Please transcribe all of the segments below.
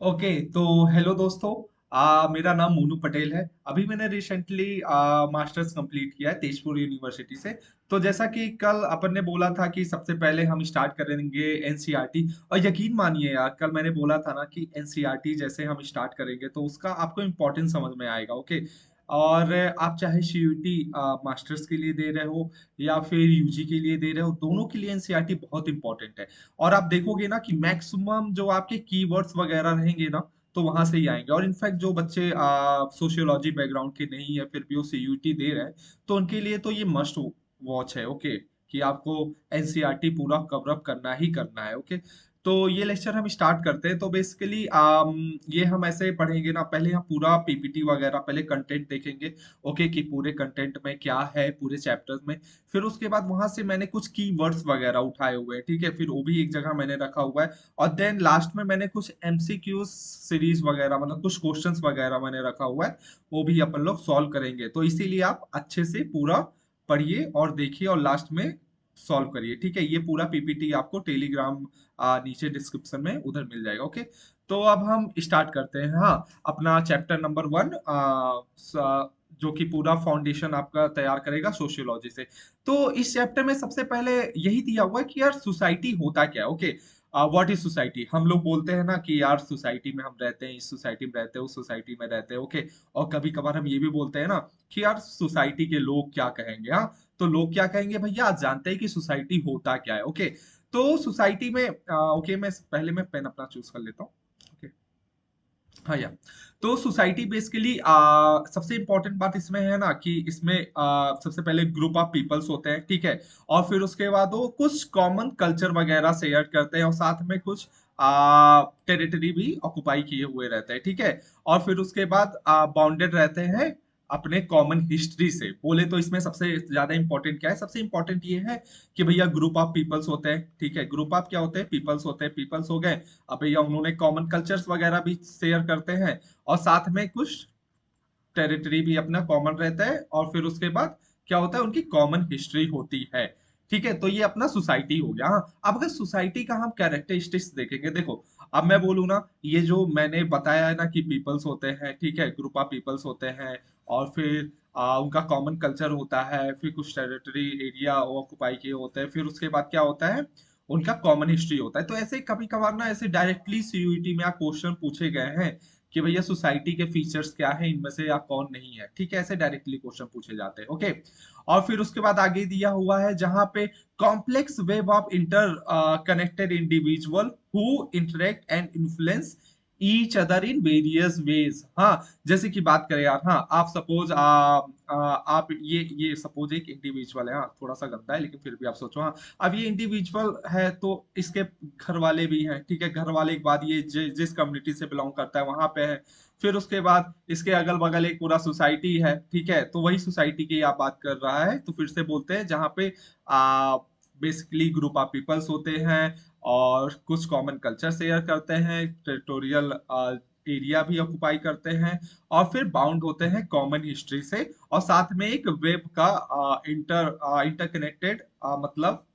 Okay तो hello दोस्तों। मेरा नाम मोनू पटेल है। अभी मैंने रिसेंटली मास्टर्स कंप्लीट किया है तेजपुर यूनिवर्सिटी से। तो जैसा कि कल अपन ने बोला था कि सबसे पहले हम स्टार्ट करेंगे एनसीईआरटी। और यकीन मानिए यार, कल मैंने बोला था ना कि एनसीईआरटी जैसे हम स्टार्ट करेंगे तो उसका आपको इम्पोर्टेंस समझ में आएगा। ओके। और आप चाहे सीयूईटी मास्टर्स के लिए दे रहे हो या फिर यूजी के लिए दे रहे हो, दोनों के लिए एनसीईआरटी बहुत इंपॉर्टेंट है। और आप देखोगे ना कि मैक्सिमम जो आपके कीवर्ड्स वगैरह रहेंगे ना, तो वहां से ही आएंगे। और इनफैक्ट जो बच्चे सोशियोलॉजी बैकग्राउंड के नहीं है फिर भी वो सीयूटी दे रहे हैं, तो उनके लिए तो ये मस्ट वॉच है। ओके। कि आपको एनसीईआरटी पूरा कवर अप करना ही करना है। ओके। तो ये लेक्चर हम स्टार्ट करते हैं। तो बेसिकली ये हम ऐसे पढ़ेंगे ना, पहले हम पूरा पीपीटी वगैरह पहले कंटेंट देखेंगे। ओके। कि पूरे कंटेंट में क्या है पूरे चैप्टर्स में। फिर उसके बाद वहां से मैंने कुछ की वर्ड्स वगैरह उठाए हुए हैं, ठीक है, फिर वो भी एक जगह मैंने रखा हुआ है। और देन लास्ट में मैंने कुछ एमसीक्यू सीरीज वगैरह, मतलब कुछ क्वेश्चंस वगैरह मैंने रखा हुआ है। वो भी अपन लोग सॉल्व करेंगे, तो इसीलिए आप अच्छे से पूरा पढ़िए और देखिए और लास्ट में सॉल्व करिए। ठीक है, ये पूरा पीपीटी आपको टेलीग्राम नीचे डिस्क्रिप्शन में उधर मिल जाएगा। ओके। तो अब हम स्टार्ट करते हैं। हाँ, अपना चैप्टर नंबर 1, जो कि पूरा फाउंडेशन आपका तैयार करेगा सोशियोलॉजी से। तो इस चैप्टर में सबसे पहले यही दिया हुआ है कि यार सोसाइटी होता क्या है। ओके। What is society. हम लोग बोलते हैं ना कि यार सोसाइटी में हम रहते हैं, इस सोसाइटी में रहते हैं, उस सोसाइटी में रहते हैं। ओके। और कभी कभार हम ये भी बोलते हैं ना कि यार सोसाइटी के लोग क्या कहेंगे। हाँ, तो लोग क्या कहेंगे भैया, आज जानते हैं कि सोसाइटी होता क्या है। ओके। तो सोसाइटी में ओके, मैं पहले मैं पेन अपना चूज कर लेता हूँ। ओके। हाँ यार। तो सोसाइटी बेसिकली सबसे इंपॉर्टेंट बात इसमें है ना कि इसमें सबसे पहले ग्रुप ऑफ पीपल्स होते हैं, ठीक है। और फिर उसके बाद वो कुछ कॉमन कल्चर वगैरह शेयर करते हैं और साथ में कुछ टेरिटरी भी ऑक्युपाई किए हुए रहते हैं, ठीक है। और फिर उसके बाद बाउंडेड रहते हैं अपने कॉमन हिस्ट्री से। बोले तो इसमें सबसे ज्यादा इंपॉर्टेंट क्या है, सबसे इंपॉर्टेंट ये है कि भैया ग्रुप ऑफ पीपल्स होते हैं, ठीक है। ग्रुप ऑफ क्या होते हैं, पीपल्स होते हैं, पीपल्स हो गए। अब भैया उन्होंने कॉमन कल्चर्स वगैरह भी शेयर करते हैं और साथ में कुछ टेरिटरी भी अपना कॉमन रहता है। और फिर उसके बाद क्या होता है, उनकी कॉमन हिस्ट्री होती है। ठीक है, तो ये अपना सोसाइटी हो गया। हाँ, अब अगर सोसाइटी का हम कैरेक्टरिस्टिक्स देखेंगे, देखो अब मैं बोलूँ ना, ये जो मैंने बताया है ना कि पीपल्स होते हैं, ठीक है, ग्रुप ऑफ पीपल्स होते हैं। और फिर उनका कॉमन कल्चर होता है, फिर कुछ टेरिटरी एरिया ऑक्युपाई किए होते हैं, फिर उसके बाद क्या होता है, उनका कॉमन हिस्ट्री होता है। तो ऐसे कभी कभार ना ऐसे डायरेक्टली सीयूईटी में क्वेश्चन पूछे गए हैं कि भैया सोसाइटी के फीचर्स क्या है, इनमें से या कौन नहीं है, ठीक है, ऐसे डायरेक्टली क्वेश्चन पूछे जाते हैं। ओके। और फिर उसके बाद आगे दिया हुआ है जहां पे complex web of inter connected individual who interact and influence each other in various ways. हाँ, जैसे कि बात करें यार, हाँ आप सपोज आप ये सपोज एक इंडिविजुअल है। हाँ, थोड़ा सा गंदा है लेकिन फिर भी आप सोचो। हाँ, अब ये इंडिविजुअल है तो इसके घर वाले भी हैं, ठीक है। घर वाले के बाद ये जिस कम्युनिटी से बिलोंग करता है वहां पे है। फिर उसके बाद इसके अगल बगल एक पूरा सोसाइटी है, ठीक है। तो वही सोसाइटी की आप बात कर रहा है, तो फिर से बोलते हैं जहाँ पे आ, बेसिकली ग्रुप ऑफ पीपल्स होते हैं और कुछ कॉमन कल्चर शेयर करते हैं, टेरिटोरियल एरिया भी ऑक्युपाई करते हैं। और फिर बाउंड होते हैं कॉमन हिस्ट्री से। और साथ में एक वेब का इंटरकनेक्टेड, मतलब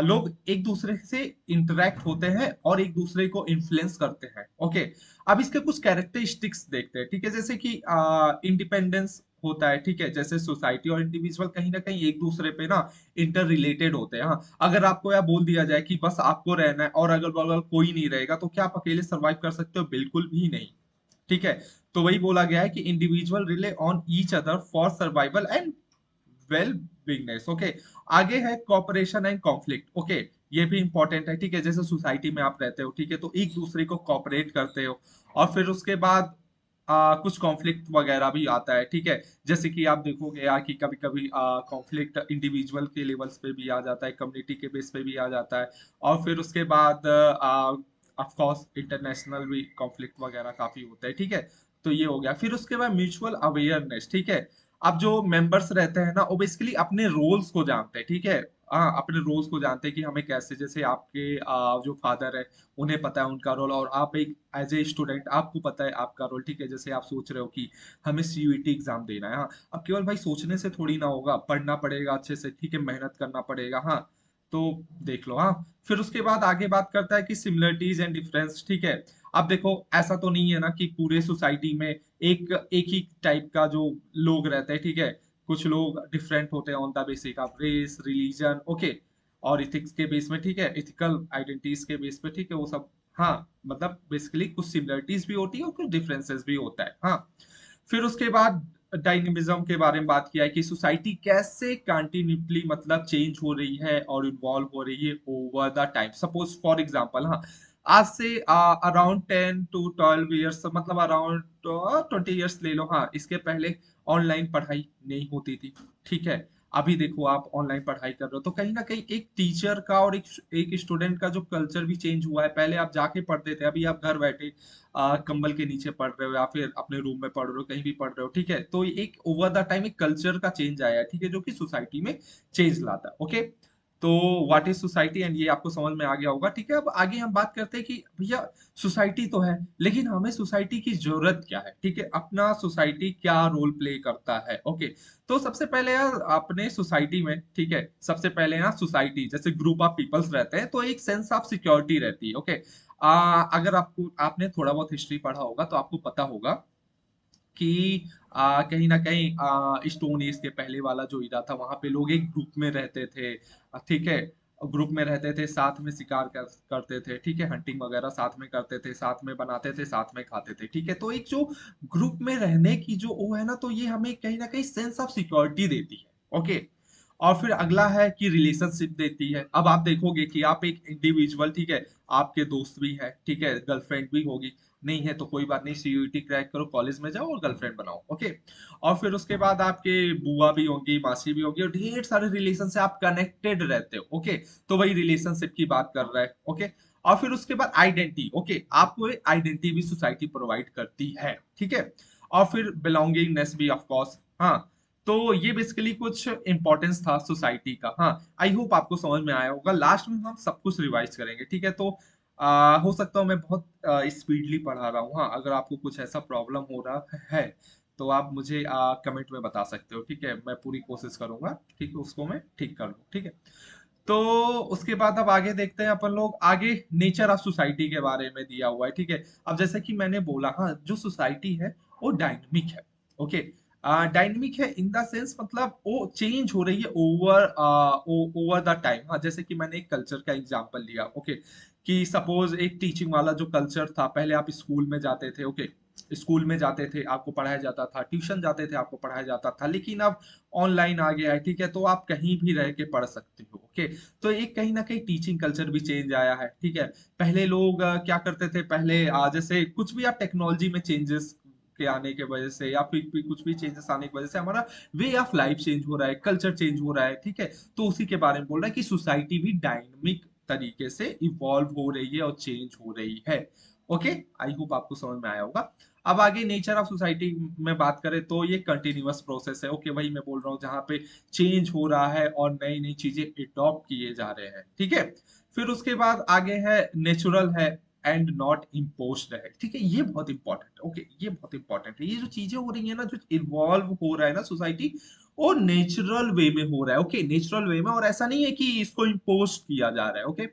लोग एक दूसरे से इंटरेक्ट होते हैं और एक दूसरे को इन्फ्लुएंस करते हैं। ओके। अब इसके कुछ कैरेक्टरिस्टिक्स देखते हैं, ठीक है। जैसे कि इंडिपेंडेंस होता है, ठीक है। जैसे सोसाइटी और इंडिविजुअल कहीं ना कहीं एक दूसरे पे ना इंटर रिलेटेड होते हैं। हाँ, अगर आपको यह बोल दिया जाए कि बस आपको रहना है और अगल बगल कोई नहीं रहेगा, तो क्या आप अकेले सरवाइव कर सकते हो, बिल्कुल भी नहीं। ठीक है। तो वही बोला गया है कि individual relay on each other for survival and well bigness. Okay. आगे है कॉपरेशन एंड कॉन्फ्लिक्ट। ओके। ये भी इंपॉर्टेंट है, ठीक है। जैसे सोसाइटी में आप रहते हो, ठीक है, तो एक दूसरे को कॉपरेट करते हो। और फिर उसके बाद कुछ कॉन्फ्लिक्ट वगैरह भी आता है, ठीक है। जैसे कि आप देखोगे यार कि कभी कभी कॉन्फ्लिक्ट इंडिविजुअल के लेवल्स पे भी आ जाता है, कम्युनिटी के बेस पे भी आ जाता है। और फिर उसके बाद ऑफ कोर्स इंटरनेशनल भी कॉन्फ्लिक्ट वगैरह काफी होता है, ठीक है। तो ये हो गया। फिर उसके बाद म्यूचुअल अवेयरनेस, ठीक है। अब जो मेंबर्स रहते हैं ना, वो बेसिकली अपने रोल्स को जानते हैं, ठीक है। हाँ, अपने रोल्स को जानते हैं कि हमें कैसे, जैसे आपके जो फादर है उन्हें पता है उनका रोल, और आप एक एज ए स्टूडेंट आपको पता है आपका रोल, ठीक है। जैसे आप सोच रहे हो कि हमें सीयूईटी एग्जाम देना है। हाँ, अब केवल भाई सोचने से थोड़ी ना होगा, पढ़ना पड़ेगा अच्छे से, ठीक है, मेहनत करना पड़ेगा। हाँ, तो देख लो। हाँ, फिर उसके बाद आगे बात करता है कि सिमिलरिटीज एंड डिफरेंस, ठीक है। अब देखो ऐसा तो नहीं है ना कि पूरे सोसाइटी में एक एक ही टाइप का जो लोग रहते हैं, ठीक है। कुछ लोग डिफरेंट होते हैं on the basis of race, religion, okay, और इथिक्स के बेस में, ठीक है, इथिकल आइडेंटिटीज के बेस पे, ठीक है, वो सब। हाँ, मतलब बेसिकली कुछ सिमिलरिटीज भी होती है और कुछ डिफरेंसेस भी होता है। हाँ, फिर उसके बाद डायनेमिज्म के बारे में बात किया है कि सोसाइटी कैसे कंटिन्यूसली मतलब चेंज हो रही है और इन्वॉल्व हो रही है over the time. Suppose for example, हाँ, आज से अराउंड 10 to 12 ईयर्स, मतलब अराउंड 20 ईयर्स ले लो, हाँ, इसके पहले ऑनलाइन पढ़ाई नहीं होती थी, ठीक है। अभी देखो आप ऑनलाइन पढ़ाई कर रहे हो, तो कहीं ना कहीं एक टीचर का और एक स्टूडेंट का जो कल्चर भी चेंज हुआ है। पहले आप जाके पढ़ते थे, अभी आप घर बैठे कंबल के नीचे पढ़ रहे हो या फिर अपने रूम में पढ़ रहे हो, कहीं भी पढ़ रहे हो, ठीक है। तो एक ओवर द टाइम एक कल्चर का चेंज आया है, ठीक है, जो कि सोसाइटी में चेंज लाता है। ओके, तो व्हाट इज सोसाइटी, एंड ये आपको समझ में आ गया होगा, ठीक है। अब आगे हम बात करते हैं कि भैया सोसाइटी तो है, लेकिन हमें सोसाइटी की जरूरत क्या है, ठीक है, अपना सोसाइटी क्या रोल प्ले करता है। ओके, तो सबसे पहले यार अपने सोसाइटी में, ठीक है, सबसे पहले ना सोसाइटी जैसे ग्रुप ऑफ पीपल्स रहते हैं तो एक सेंस ऑफ सिक्योरिटी रहती है। ओके, अगर आपने थोड़ा बहुत हिस्ट्री पढ़ा होगा तो आपको पता होगा कि कहीं ना कहीं स्टोन एज के पहले वाला जो इरा था, वहां पे लोग एक ग्रुप में रहते थे, ठीक है, ग्रुप में रहते थे, साथ में शिकार करते थे, ठीक है, हंटिंग वगैरह साथ में करते थे, साथ में बनाते थे, साथ में खाते थे, ठीक है। तो एक जो ग्रुप में रहने की जो वो है ना, तो ये हमें कहीं ना कहीं सेंस ऑफ सिक्योरिटी देती है। ओके, और फिर अगला है कि रिलेशनशिप देती है। अब आप देखोगे कि आप एक इंडिविजुअल, ठीक है, आपके दोस्त भी है, ठीक है, गर्लफ्रेंड भी होगी, नहीं है तो कोई बात नहीं, सीयूईटी क्रैक करो, कॉलेज में जाओ और गर्लफ्रेंड बनाओ। ओके, और फिर उसके बाद आपके बुआ भी होंगी, मासी भी होंगी, और ढेर सारे रिलेशन से आप कनेक्टेड रहते हो। ओके, तो वही रिलेशनशिप की बात कर रहा है। ओके, और फिर उसके बाद आइडेंटिटी। ओके, आपको एक आइडेंटिटी भी सोसाइटी प्रोवाइड करती है, ठीक है। और फिर बिलोंगिंगनेस भी ऑफ कोर्स। हाँ, तो ये बेसिकली कुछ इंपॉर्टेंस था सोसाइटी का। हाँ, आई होप आपको समझ में आया होगा। लास्ट में हम सब कुछ रिवाइज करेंगे, ठीक है। तो हो सकता है मैं बहुत स्पीडली पढ़ा रहा हूँ। हाँ, अगर आपको कुछ ऐसा प्रॉब्लम हो रहा है तो आप मुझे कमेंट में बता सकते हो, ठीक है, मैं पूरी कोशिश करूंगा, ठीक है, उसको मैं ठीक कर लूँ, ठीक है। तो उसके बाद अब आगे देखते हैं अपन लोग, आगे नेचर ऑफ सोसाइटी के बारे में दिया हुआ है, ठीक है। अब जैसे कि मैंने बोला, हाँ, जो सोसाइटी है वो डायनेमिक है। ओके, डायनेमिक है इन द सेंस मतलब वो चेंज हो रही है ओवर द टाइम। हाँ, जैसे कि मैंने एक कल्चर का एग्जांपल लिया। ओके, कि सपोज एक टीचिंग वाला जो कल्चर था, पहले आप स्कूल में जाते थे, ओके, स्कूल में जाते थे आपको पढ़ाया जाता था, ट्यूशन जाते थे आपको पढ़ाया जाता था, लेकिन अब ऑनलाइन आ गया है, ठीक है, तो आप कहीं भी रह के पढ़ सकते हो। ओके, तो एक कहीं ना कहीं टीचिंग कल्चर भी चेंज आया है, ठीक है। पहले लोग क्या करते थे, पहले जैसे कुछ भी आप टेक्नोलॉजी में चेंजेस के आने के वजह से या फिर भी कुछ भी चेंजेस आने की वजह से हमारा वे ऑफ लाइफ चेंज हो रहा है, कल्चर चेंज हो रहा है, ठीक है। तो उसी के बारे में बोल रहा है कि सोसाइटी भी डायनामिक तरीके से इवॉल्व हो रही है और चेंज हो रही है। ओके, आई होप आपको समझ में आया होगा। अब आगे नेचर ऑफ सोसाइटी में बात करें तो ये कंटिन्यूअस प्रोसेस है। ओके, वही मैं बोल रहा हूँ जहाँ पे चेंज हो रहा है और नई नई चीजें अडॉप्ट किए जा रहे हैं, ठीक है। फिर उसके बाद आगे है नेचुरल है एंड नॉट इम्पोज्ड है, ठीक है, ये बहुत इंपॉर्टेंट है। ओके, ये बहुत इंपॉर्टेंट है। ये जो चीजें हो रही है ना, जो इन्वॉल्व हो रहा है ना सोसाइटी, वो नेचुरल वे में हो रहा है। ओके, नेचुरल वे में, और ऐसा नहीं है कि इसको इम्पोज किया जा रहा है। ओके,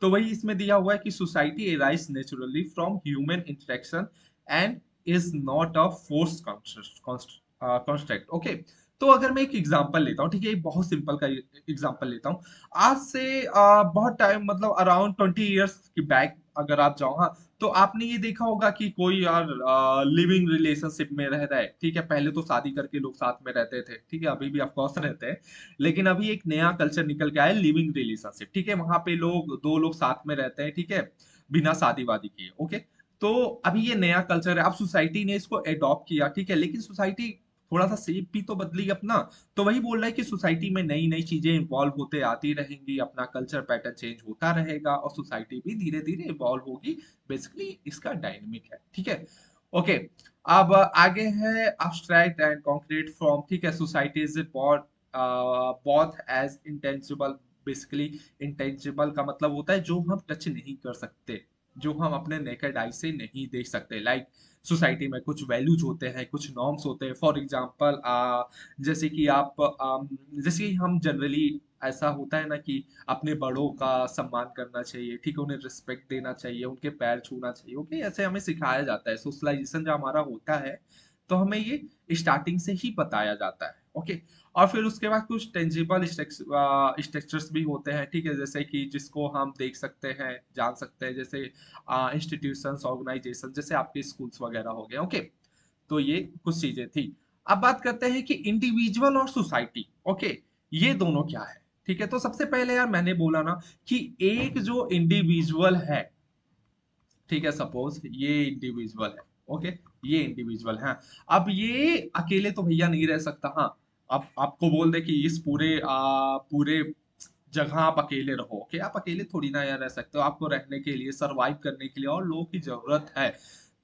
तो वही इसमें दिया हुआ है कि society arise naturally from human interaction and is not a force construct. Okay, तो अगर मैं एक एग्जांपल लेता हूँ, ठीक है, एक बहुत सिंपल का एग्जांपल लेता हूँ। आज से बहुत टाइम, मतलब अराउंड 20 ईयर्स की बैक अगर आप जाओ, हाँ, तो आपने ये देखा होगा कि कोई यार लिविंग रिलेशनशिप में रह रहा है, ठीक है। पहले तो शादी करके लोग साथ में रहते थे, ठीक है, अभी भी ऑफ कोर्स रहते हैं, लेकिन अभी एक नया कल्चर निकल के आया है, लिविंग रिलेशनशिप, ठीक है। वहां पे लोग, दो लोग साथ में रहते हैं, ठीक है, बिना शादी वादी किए। ओके, तो अभी ये नया कल्चर है, अब सोसाइटी ने इसको एडॉप्ट किया, ठीक है, लेकिन सोसाइटी थोड़ा सा शेप भी तो बदली अपना। तो वही बोल रहा है कि सोसाइटी में नई नई चीजें इन्वॉल्व होते आती रहेंगी, अपना कल्चर पैटर्न चेंज होता रहेगा और सोसाइटी भी धीरे धीरे इवॉल्व होगी। बेसिकली इसका डायनेमिक है, ठीक है। ओके, अब आगे है abstract एंड concrete फॉर्म, ठीक है। Society is both as intangible. Basically intangible का मतलब होता है जो हम टच नहीं कर सकते, जो हम अपने नेकेड आई से नहीं देख सकते। लाइक सोसाइटी में कुछ वैल्यूज होते हैं, कुछ नॉर्म्स होते हैं। फॉर एग्जांपल जैसे कि आप जैसे कि हम जनरली ऐसा होता है ना कि अपने बड़ों का सम्मान करना चाहिए, ठीक है, उन्हें रिस्पेक्ट देना चाहिए, उनके पैर छूना चाहिए, ओके, ऐसे हमें सिखाया जाता है। सोशलाइजेशन जो हमारा होता है, तो हमें ये स्टार्टिंग से ही बताया जाता है, ओके। और फिर उसके बाद कुछ टेंजिबल स्ट्रक्चर्स भी होते हैं, ठीक है, जैसे कि जिसको हम देख सकते हैं, जान सकते हैं, जैसे इंस्टीट्यूशंस, ऑर्गेनाइजेशन, जैसे आपके स्कूल्स वगैरह हो गए, ओके। तो ये कुछ चीजें थी। अब बात करते हैं कि इंडिविजुअल और सोसाइटी, ओके, ये दोनों क्या है, ठीक है। तो सबसे पहले यार मैंने बोला ना कि एक जो इंडिविजुअल है, ठीक है, सपोज ये इंडिविजुअल है, ओके, ये इंडिविजुअल है। अब ये अकेले तो भैया नहीं रह सकता, हाँ। अब आपको बोल दे कि इस पूरे जगह आप अकेले रहो, ओके, आप अकेले थोड़ी ना यार रह सकते हो, आपको रहने के लिए, सरवाइव करने के लिए और लोगों की जरूरत है।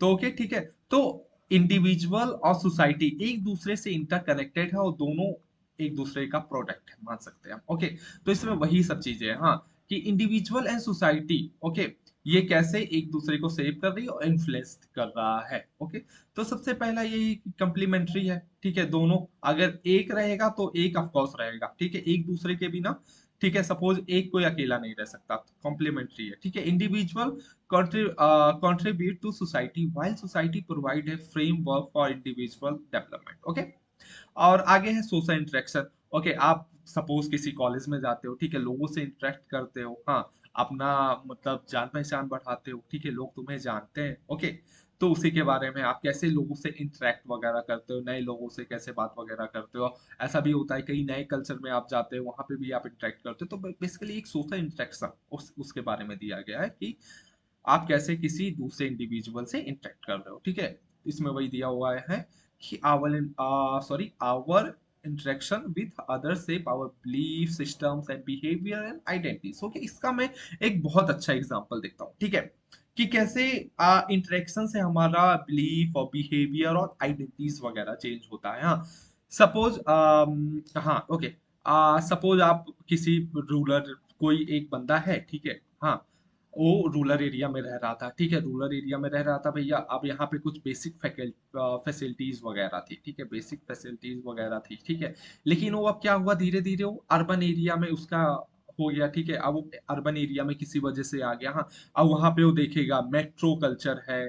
तो ओके, ठीक है। तो इंडिविजुअल और सोसाइटी एक दूसरे से इंटरकनेक्टेड है और दोनों एक दूसरे का प्रोडक्ट है, मान सकते हैं, ओके। तो इसमें वही सब चीजें हैं, हाँ, कि इंडिविजुअल एंड सोसाइटी, ओके, ये कैसे एक दूसरे को सेव कर रही है और इन्फ्लुएंस कर रहा है, ओके। तो सबसे पहला यही कंप्लीमेंट्री है, ठीक है, दोनों अगर एक रहेगा तो एक ऑफकोर्स रहेगा, ठीक है, एक दूसरे के बिना, ठीक है, सपोज एक कोई अकेला नहीं रह सकता, कॉम्प्लीमेंट्री है, ठीक है। Individual contribute to society while society provide a framework for individual development, okay। और आगे है सोशल इंटरेक्शन, ओके। आप सपोज किसी कॉलेज में जाते हो, ठीक है, लोगों से इंटरेक्ट करते हो, हाँ, अपना मतलब जान पहचान बढ़ाते हो, ठीक है, लोग तुम्हें जानते हैं, ओके। तो उसी के बारे में आप कैसे लोगों से इंटरेक्ट वगैरह करते हो, नए लोगों से कैसे बात वगैरह करते हो। ऐसा भी होता है कई नए कल्चर में आप जाते हो, वहां पे भी आप इंटरेक्ट करते हो। तो बेसिकली एक सोशल इंटरेक्शन उसके बारे में दिया गया है कि आप कैसे किसी दूसरे इंडिविजुअल से इंटरेक्ट कर रहे हो, ठीक है। इसमें वही दिया हुआ है कि our interaction with others shape our belief systems and behaviour and identities, okay. इसका मैं एक बहुत अच्छा एग्जांपल देखता हूँ, ठीक है, कि कैसे इंटरेक्शन से हमारा बिलीफ और बिहेवियर और आइडेंटिटीज वगैरह चेंज होता है, हाँ। सपोज हाँ, ओके, सपोज आप किसी रूरल, कोई एक बंदा है, ठीक है, हाँ, वो रूरल एरिया में रह रहा था, ठीक है, रूरल एरिया में रह रहा था भैया। अब यहाँ पे कुछ बेसिक फैसिलिटीज वगैरह थी, ठीक है, बेसिक फैसिलिटीज वगैरह थी, ठीक है। लेकिन वो अब क्या हुआ, धीरे धीरे वो अर्बन एरिया में उसका हो गया, ठीक है। अब वो अर्बन एरिया में किसी वजह से आ गया, हाँ। अब वहां पे वो देखेगा मेट्रो कल्चर है,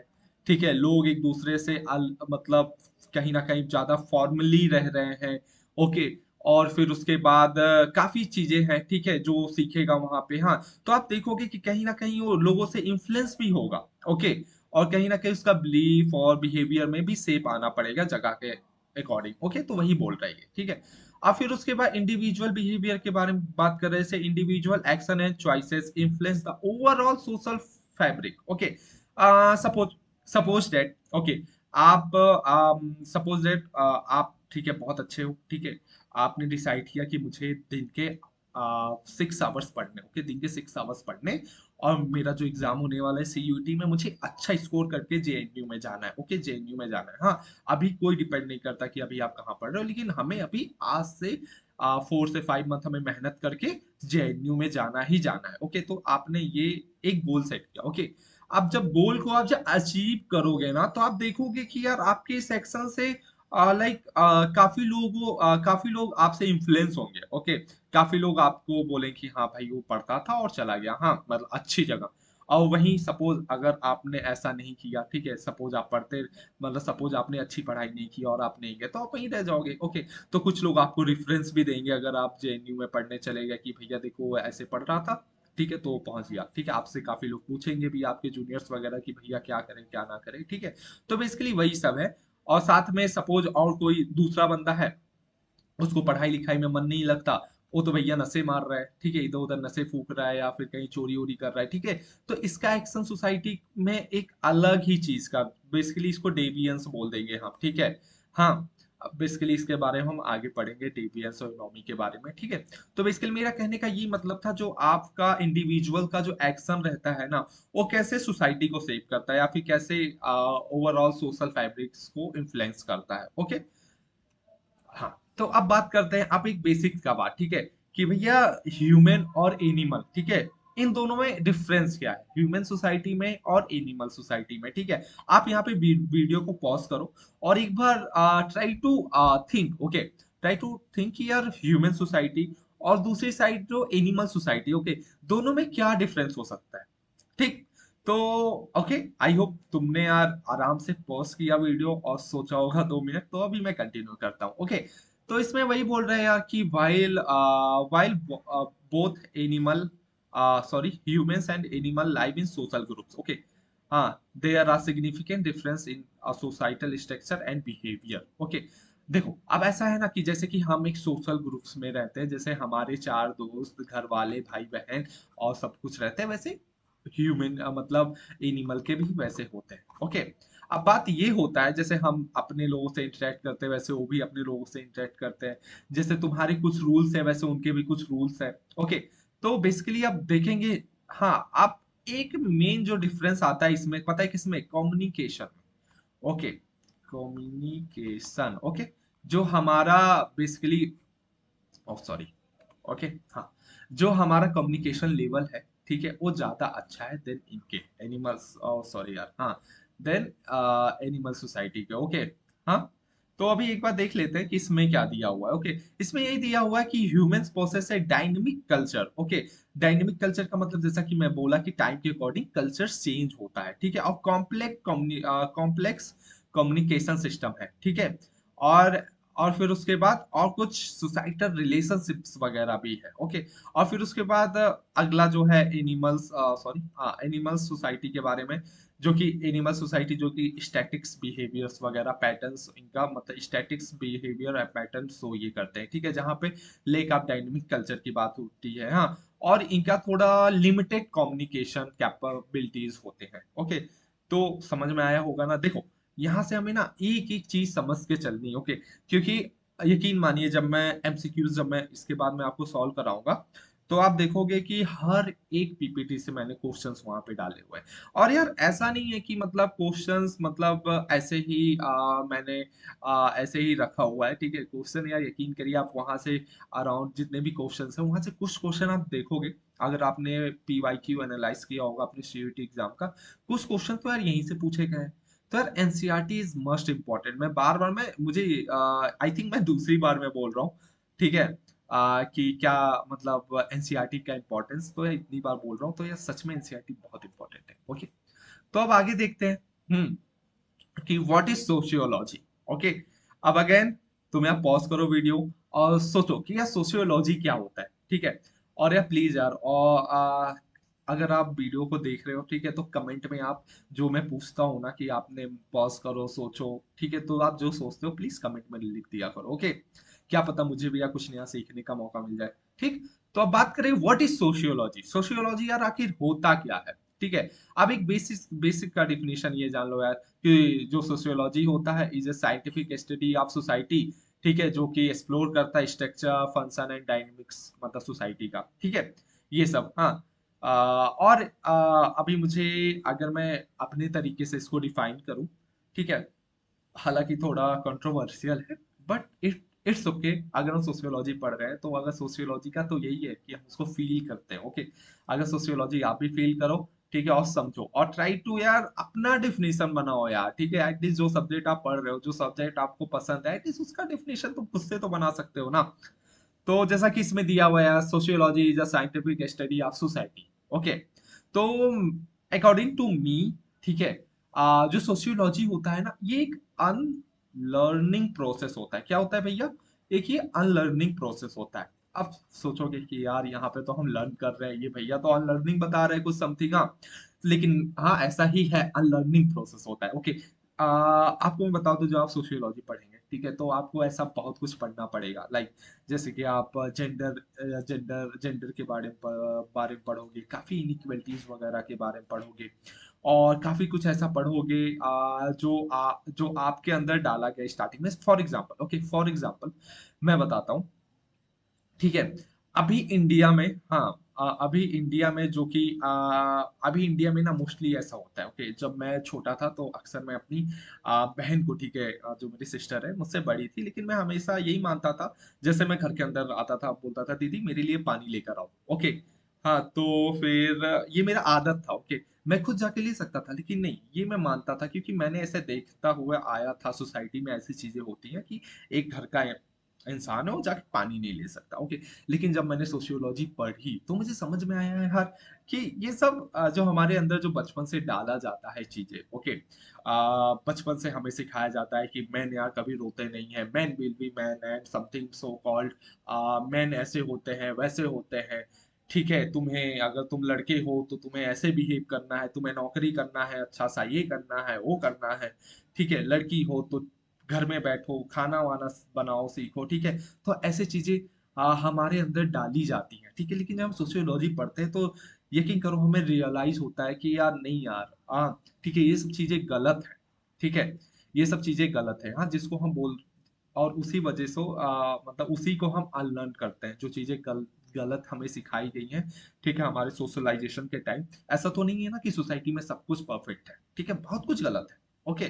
ठीक है, लोग एक दूसरे से मतलब कहीं ना कहीं ज्यादा फॉर्मली रह रहे हैं, ओके। और फिर उसके बाद काफी चीजें हैं, ठीक है, जो सीखेगा वहां पे, हाँ। तो आप देखोगे कि कहीं ना कहीं वो लोगों से इन्फ्लुएंस भी होगा, ओके। और कहीं ना कहीं उसका बिलीफ और बिहेवियर में भी सेप आना पड़ेगा जगह के अकॉर्डिंग, ओके। तो वही बोल रही है, ठीक है। अब फिर उसके बाद इंडिविजुअल बिहेवियर के बारे में बात कर रहे थे। Individual action and choices influence the overall social fabric, okay. Suppose suppose that, okay, आप सपोज दैट आप, ठीक है, बहुत अच्छे हो, ठीक है, आपने डिसाइड किया कि मुझे दिन के 6 आवर्स पढ़ने, ओके, दिन के 6 आवर्स पढ़ने, और मेरा जो एग्जाम होने वाला है सीयूईटी में, मुझे अच्छा स्कोर करके जेएनयू में जाना है, ओके, जेएनयू में जाना है, हाँ। अभी कोई डिपेंड नहीं करता कि अभी आप कहाँ पढ़ रहे हो, लेकिन हमें अभी आज से 4 से 5 मंथ हमें मेहनत करके जेएनयू में जाना ही जाना है, ओके। तो आपने ये एक गोल सेट किया, ओके। अब जब गोल को आप जब अचीव करोगे ना, तो आप देखोगे कि यार आपके सेक्शन से लाइक काफी लोग आपसे इन्फ्लुएंस होंगे, ओके। काफी लोग आपको बोले कि हाँ भाई वो पढ़ता था और चला गया, हाँ, मतलब अच्छी जगह। और वहीं सपोज अगर आपने ऐसा नहीं किया, ठीक है, सपोज आप पढ़ते, मतलब सपोज आपने अच्छी पढ़ाई नहीं की और आप नहीं गए, तो आप वहीं रह जाओगे, ओके। तो कुछ लोग आपको रेफरेंस भी देंगे अगर आप जेएनयू में पढ़ने चले गए, कि भैया देखो वो ऐसे पढ़ रहा था, ठीक है, तो पहुंच गया, ठीक है। आपसे काफी लोग पूछेंगे भी, आपके जूनियर्स वगैरह, कि भैया क्या करें क्या ना करें, ठीक है। तो बेसिकली वही सब है। और साथ में सपोज और कोई दूसरा बंदा है, उसको पढ़ाई लिखाई में मन नहीं लगता, वो तो भैया नशे मार रहा है, ठीक है, इधर उधर नशे फूक रहा है या फिर कहीं चोरी वोरी कर रहा है, ठीक है। तो इसका एक्शन सोसाइटी में एक अलग ही चीज का, बेसिकली इसको डेवियंस बोल देंगे हम, ठीक है, हाँ। बेसिकली इसके बारे में हम आगे पढ़ेंगे, डेवियंस और नॉमी के बारे में, ठीक है। तो बेसिकली मेरा कहने का ये मतलब था, जो आपका इंडिविजुअल का जो एक्शन रहता है ना, वो कैसे सोसाइटी को सेव करता है या फिर कैसे ओवरऑल सोशल फैब्रिक्स को इन्फ्लुएंस करता है, ओके। हाँ, तो अब बात करते हैं आप एक बेसिक का बात, ठीक है, कि भैया ह्यूमन और एनिमल, ठीक है, इन दोनों में डिफरेंस क्या है, ह्यूमन सोसाइटी में और एनिमल सोसाइटी में, ठीक है। आप यहाँ पे वीडियो को पॉज करो और एक बार try to think, okay, try to think यार ह्यूमन सोसाइटी और दूसरी साइड जो एनिमल सोसाइटी, ओके, दोनों में क्या डिफरेंस हो सकता है, ठीक। तो ओके, आई होप तुमने यार आराम से पॉज किया वीडियो और सोचा होगा 2 मिनट, तो अभी मैं कंटिन्यू करता हूँ, ओके। तो इसमें वही बोल रहे हैं यार कि while both animal sorry humans and animal live in social groups, okay, हाँ, there are significant difference in societal structure and behaviour, okay. देखो अब ऐसा है ना कि जैसे कि हम एक सोशल ग्रुप्स में रहते हैं, जैसे हमारे चार दोस्त, घर वाले, भाई बहन और सब कुछ रहते हैं, वैसे ह्यूमन मतलब एनिमल के भी वैसे होते हैं, ओके। अब बात ये होता है, जैसे हम अपने लोगों से इंटरेक्ट करते हैं वैसे वो भी अपने लोगों से इंटरेक्ट करते हैं, जैसे तुम्हारे कुछ रूल्स है वैसे उनके भी कुछ रूल्स है, ओके। तो बेसिकली आप देखेंगे, हाँ, आप एक मेन जो डिफरेंस आता है इसमें पता है किसमें, कम्युनिकेशन, ओके, कम्युनिकेशन, ओके, जो हमारा बेसिकली, ओह सॉरी, ओके, हाँ, जो हमारा कम्युनिकेशन लेवल है, ठीक है, वो ज्यादा अच्छा है देन इनके एनिमल्स, सॉरी यार, हाँ, देन एनिमल सोसाइटी के, ओके, हाँ। तो अभी एक बार देख लेते हैं कि इसमें क्या दिया हुआ है, ओके। इसमें यही दिया हुआ है कि humans possess a dynamic culture, okay. Dynamic culture का मतलब जैसा कि मैं बोला कि टाइम के अकॉर्डिंग कल्चर चेंज होता है, ठीक है, और कॉम्प्लेक्स कम्युनिकेशन सिस्टम है, ठीक है। और और फिर उसके बाद और कुछ सोसाइटल रिलेशनशिप्स वगैरह भी है, ओके। और फिर उसके बाद अगला जो है एनिमल्स, सॉरी, हाँ, एनिमल्स सोसाइटी के बारे में, जो कि एनिमल सोसाइटी जो कि स्टैटिक्स बिहेवियर्स वगैरह पैटर्न्स, इनका मतलब स्टैटिक्स बिहेवियर और पैटर्न शो ये करते हैं, ठीक है, जहाँ पे लेक ऑफ डायनेमिक कल्चर की बात होती है, हाँ। और इनका थोड़ा लिमिटेड कम्युनिकेशन कैपेबिलिटीज होते हैं, ओके। तो समझ में आया होगा ना, देखो यहाँ से हमें ना एक एक चीज समझ के चलनी है, ओके। क्योंकि यकीन मानिए जब मैं एमसीक्यूज, जब मैं इसके बाद में आपको सॉल्व कराऊंगा, तो आप देखोगे कि हर एक पीपीटी से मैंने क्वेश्चंस वहां पे डाले हुए हैं। और यार ऐसा नहीं है कि मतलब क्वेश्चंस मतलब ऐसे ही मैंने ऐसे ही रखा हुआ है, ठीक है, क्वेश्चन यार यकीन करिए आप वहां से अराउंड जितने भी क्वेश्चंस हैं वहां से कुछ क्वेश्चन आप देखोगे, अगर आपने पीवाईक्यू एनालाइज किया होगा अपने सीयूईटी एग्जाम का, कुछ क्वेश्चन तो यार यहीं से पूछे गए हैं। तो यार एनसीईआरटी इज मस्ट इम्पॉर्टेंट, मैं बार बार मैं मुझे आई थिंक मैं दूसरी बार मैं बोल रहा हूँ, ठीक है, कि क्या मतलब एनसीईआरटी का इम्पोर्टेंस, तो यार इतनी बार बोल रहा हूँ, तो यार सच में एनसीईआरटी बहुत इंपॉर्टेंट है, ओके। तो अब आगे देखते हैं, कि व्हाट इज सोशियोलॉजी, ओके। अब अगेन तुम यार पॉज करो वीडियो और सोचो कि यार सोशियोलॉजी क्या होता है, ठीक है। और यार प्लीज यार, और अगर आप वीडियो को देख रहे हो, ठीक है, तो कमेंट में आप, जो मैं पूछता हूँ ना कि आपने पॉज करो सोचो, ठीक है, तो आप जो सोचते हो प्लीज कमेंट में लिख दिया करो, ओके। क्या पता मुझे भी यार कुछ नया सीखने का मौका मिल जाए, ठीक। तो अब बात करें व्हाट इज सोशियोलॉजी, सोशियोलॉजी यार आखिर होता क्या है, ठीक है। अब एक बेसिक बेसिक का डिफिनेशन ये जान लो यार, कि जो सोशियोलॉजी होता है is a scientific study of society, ठीक है, जो कि एक्सप्लोर करता है स्ट्रक्चर, फंक्शन एंड डायनेमिक्स मतलब सोसाइटी का, ठीक है, ये सब, हाँ। और अभी मुझे, अगर मैं अपने तरीके से इसको डिफाइन करूं, ठीक है, हालांकि थोड़ा कंट्रोवर्शियल है, बट इट्स ओके। अगर हम सोशियोलॉजी पढ़ रहे हैं तो अगर सोशियोलॉजी का तो यही है कि हम उसको फील करते हैं, ओके। अगर सोशियोलॉजी आप भी फील करो, ठीक है, और समझो और ट्राई टू यार अपना डिफिनेशन बनाओ यार, ठीक है, एटलीस्ट जो सब्जेक्ट आप पढ़ रहे हो, जो सब्जेक्ट आपको पसंद है, एटलीस्ट उसका डिफिनेशन तुम खुद से तो बना सकते हो ना। तो जैसा कि इसमें दिया हुआ है, sociology is a scientific study of society, okay. तो अकॉर्डिंग टू मी, ठीक है, जो सोशियोलॉजी होता है ना, ये एक अनलर्निंग प्रोसेस होता है, क्या होता है भैया, एक ये अनलर्निंग प्रोसेस होता है। अब सोचोगे कि यार यहाँ पे तो हम लर्न कर रहे हैं, ये भैया तो अनलर्निंग बता रहे हैं कुछ समथिंग, हाँ, लेकिन हाँ ऐसा ही है, अनलर्निंग प्रोसेस होता है, ओके। आपको मैं बता दूं, जो आप सोशियोलॉजी पढ़ेंगे, ठीक है, तो आपको ऐसा बहुत कुछ पढ़ना पड़ेगा, लाइक जैसे कि आप जेंडर के बारे में पढ़ोगे, काफी इनइक्वलिटीज वगैरह के बारे में पढ़ोगे, और काफी कुछ ऐसा पढ़ोगे जो आपके अंदर डाला गया स्टार्टिंग में, for example, okay, for example मैं बताता हूँ, ठीक है। अभी इंडिया में, हाँ, अभी इंडिया में जो कि अभी इंडिया में ना मोस्टली ऐसा होता है, ओके, जब मैं छोटा था तो अक्सर मैं अपनी बहन को, ठीक है, जो मेरी सिस्टर है मुझसे बड़ी थी, लेकिन मैं हमेशा यही मानता था, जैसे मैं घर के अंदर आता था बोलता था दीदी मेरे लिए पानी लेकर आओ, ओके। हाँ, तो फिर ये मेरा आदत था, ओके। मैं खुद जाके ले सकता था, लेकिन नहीं, ये मैं मानता था क्योंकि मैंने ऐसे देखता हुआ आया था, सोसाइटी में ऐसी चीजें होती हैं कि एक घर का इंसान है वो जाके पानी नहीं ले सकता। ओके, लेकिन जब मैंने सोशियोलॉजी पढ़ी तो मुझे समझ में आया है यार कि ये सब जो हमारे अंदर जो बचपन से डाला जाता है चीजें। ओके, बचपन से हमें सिखाया जाता है कि मैन यार कभी रोते नहीं है, man will be man and something so called, man ऐसे होते हैं वैसे होते हैं। ठीक है, तुम्हें अगर तुम लड़के हो तो तुम्हें ऐसे बिहेव करना है, तुम्हें नौकरी करना है, अच्छा सा ये करना है वो करना है। ठीक है, लड़की हो तो घर में बैठो, खाना वाना बनाओ सीखो। ठीक है, तो ऐसे चीजें हमारे अंदर डाली जाती हैं। ठीक है, लेकिन जब हम सोशियोलॉजी पढ़ते हैं तो यकीन करो हमें रियलाइज होता है कि यार नहीं यार, ठीक है, ये सब चीजें गलत है। ठीक है, ये सब चीजें गलत है, हाँ, जिसको हम बोल, और उसी वजह से मतलब उसी को हम अनलर्न करते हैं, जो चीजें गलत हमें सिखाई गई हैं। ठीक है, हमारे सोशलाइजेशन के टाइम। ऐसा तो नहीं है ना कि सोसाइटी में सब कुछ परफेक्ट है। ठीक है, बहुत कुछ गलत है। ओके,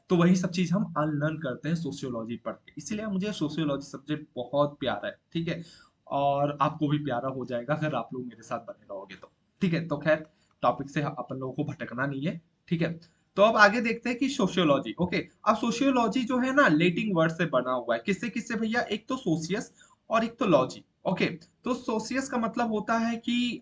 तो वही सब चीज हम अनलर्न करते हैं सोशियोलॉजी पढ़ के। इसीलिए मुझे सोशियोलॉजी सब्जेक्ट बहुत प्यारा है। ठीक है, और आपको भी प्यारा हो जाएगा अगर आप लोग मेरे साथ बने रहोगे तो। ठीक है, तो खैर, टॉपिक से अपन लोगों को भटकना नहीं है। ठीक है, तो अब आगे देखते हैं कि सोशियोलॉजी। ओके, अब सोशियोलॉजी जो है ना लेटिन वर्ड से बना हुआ है। किससे किससे भैया? एक तो सोशियस और एक तो लॉजी। ओके, तो सोशियस का मतलब होता है कि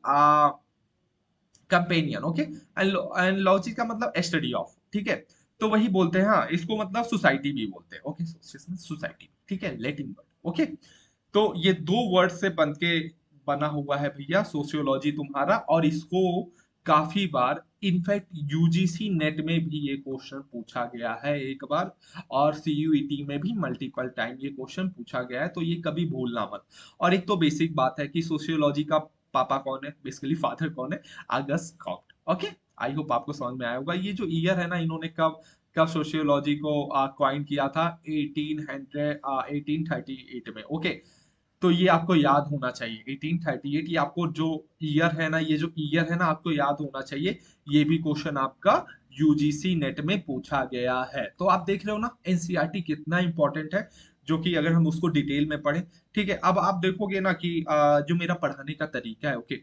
कंपेनियन। ओके, एंड लॉजी का मतलब स्टडी ऑफ। ठीक है, तो वही बोलते हैं, हाँ, इसको मतलब सोसाइटी भी बोलते हैं। Okay, society. ठीक है, लेटिन वर्ड। ओके, तो ये दो वर्ड से बन के बना हुआ है भैया सोशियोलॉजी तुम्हारा। और इसको काफी बार, इनफैक्ट यूजीसी नेट में भी ये क्वेश्चन पूछा गया है एक बार, और सीयूईटी में भी मल्टीपल टाइम ये क्वेश्चन पूछा गया है, तो ये कभी भूलना मत। और एक तो बेसिक बात है कि सोशियोलॉजी का पापा कौन है, बेसिकली फादर कौन है? Auguste Comte. Okay, I hope आपको समझ में आया होगा। ये जो ईयर है ना, इन्होंने कब कब सोशियोलॉजी को क्वाइन किया था? 1838 में। ओके, तो ये आपको याद होना चाहिए 1838। ये आपको जो ईयर है ना, ये जो ईयर है ना, आपको याद होना चाहिए। ये भी क्वेश्चन आपका यूजीसी नेट में पूछा गया है। तो आप देख रहे हो ना एनसीईआरटी कितना इंपॉर्टेंट है, जो कि अगर हम उसको डिटेल में पढ़ें। ठीक है, अब आप देखोगे ना कि जो मेरा पढ़ाने का तरीका है। ओके,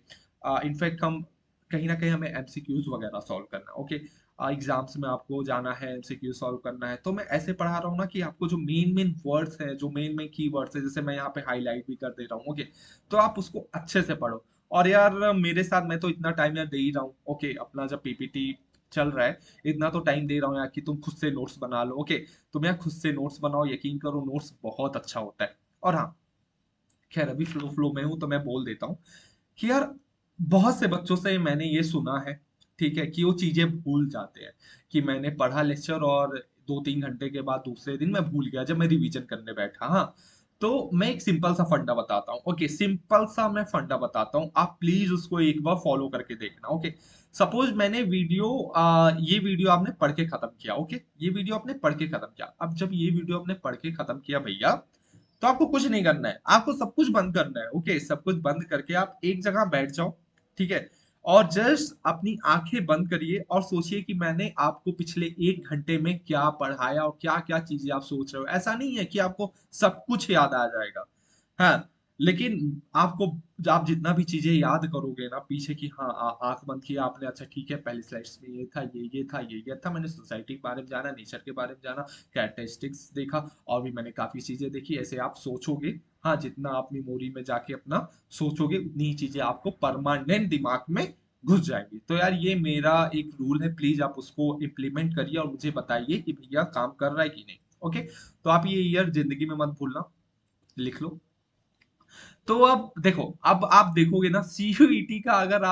इनफैक्ट हम कहीं ना कहीं हमें एमसीक्यूज वगैरह सॉल्व करना है। ओके, एग्जाम्स में आपको जाना है, एमसीक्यू सॉल्व करना है, तो मैं ऐसे पढ़ा रहा हूँ ना कि आपको जो मेन मेन वर्ड्स हैं, जो मेन मेन की वर्ड्स है, जैसे मैं यहाँ पे हाईलाइट भी कर दे रहा हूँ। ओके, तो आप उसको अच्छे से पढ़ो। और यार मेरे साथ, मैं तो इतना टाइम यार दे ही रहा हूँ। ओके, अपना जब पीपीटी चल रहा है, इतना तो टाइम दे रहा हूँ यार कि तुम खुद से नोट्स बना लो। ओके, तुम यार खुद से नोट्स बनाओ, यकीन करो नोट्स बहुत अच्छा होता है। और हाँ, खैर अभी फ्लो फ्लो में हूँ तो मैं बोल देता हूँ कि यार बहुत से बच्चों से मैंने ये सुना है, ठीक है, कि वो चीजें भूल जाते हैं, कि मैंने पढ़ा लेक्चर और 2-3 घंटे के बाद दूसरे दिन मैं भूल गया जब मैं रिवीजन करने बैठा। हाँ, तो मैं एक सिंपल सा फंडा बताता हूँ। ओके, सिंपल सा मैं फंडा बताता हूँ, आप प्लीज उसको एक बार फॉलो करके देखना। ओके, सपोज मैंने ये वीडियो आपने पढ़ के खत्म किया। ओके, ये वीडियो आपने पढ़ के खत्म किया। अब जब ये वीडियो आपने पढ़ के खत्म किया भैया, तो आपको कुछ नहीं करना है, आपको सब कुछ बंद करना है। ओके, सब कुछ बंद करके आप एक जगह बैठ जाओ। ठीक है, और जस्ट अपनी आंखें बंद करिए और सोचिए कि मैंने आपको पिछले 1 घंटे में क्या पढ़ाया और क्या क्या चीजें आप सोच रहे हो। ऐसा नहीं है कि आपको सब कुछ याद आ जाएगा, हाँ, लेकिन आपको, आप जितना भी चीजें याद करोगे ना पीछे की, हाँ, आंख बंद किया आपने, अच्छा ठीक है, पहली स्लाइड्स में ये था, ये था, ये था, मैंने सोसाइटी के बारे में जाना, नेचर के बारे में जाना, कैरेक्टरिस्टिक्स देखा, और भी मैंने काफी चीजें देखी। ऐसे आप सोचोगे, हाँ, जितना आप मेमोरी में जाके अपना सोचोगे, उतनी ही चीजें आपको परमानेंट दिमाग में घुस जाएंगी। तो यार ये मेरा एक रूल है, प्लीज आप उसको इम्प्लीमेंट करिए और मुझे बताइए कि भैया काम कर रहा है कि नहीं। ओके, तो आप ये ईयर जिंदगी में मत भूलना, लिख लो। तो अब देखो, अब आप देखोगे ना सीयूईटी का अगर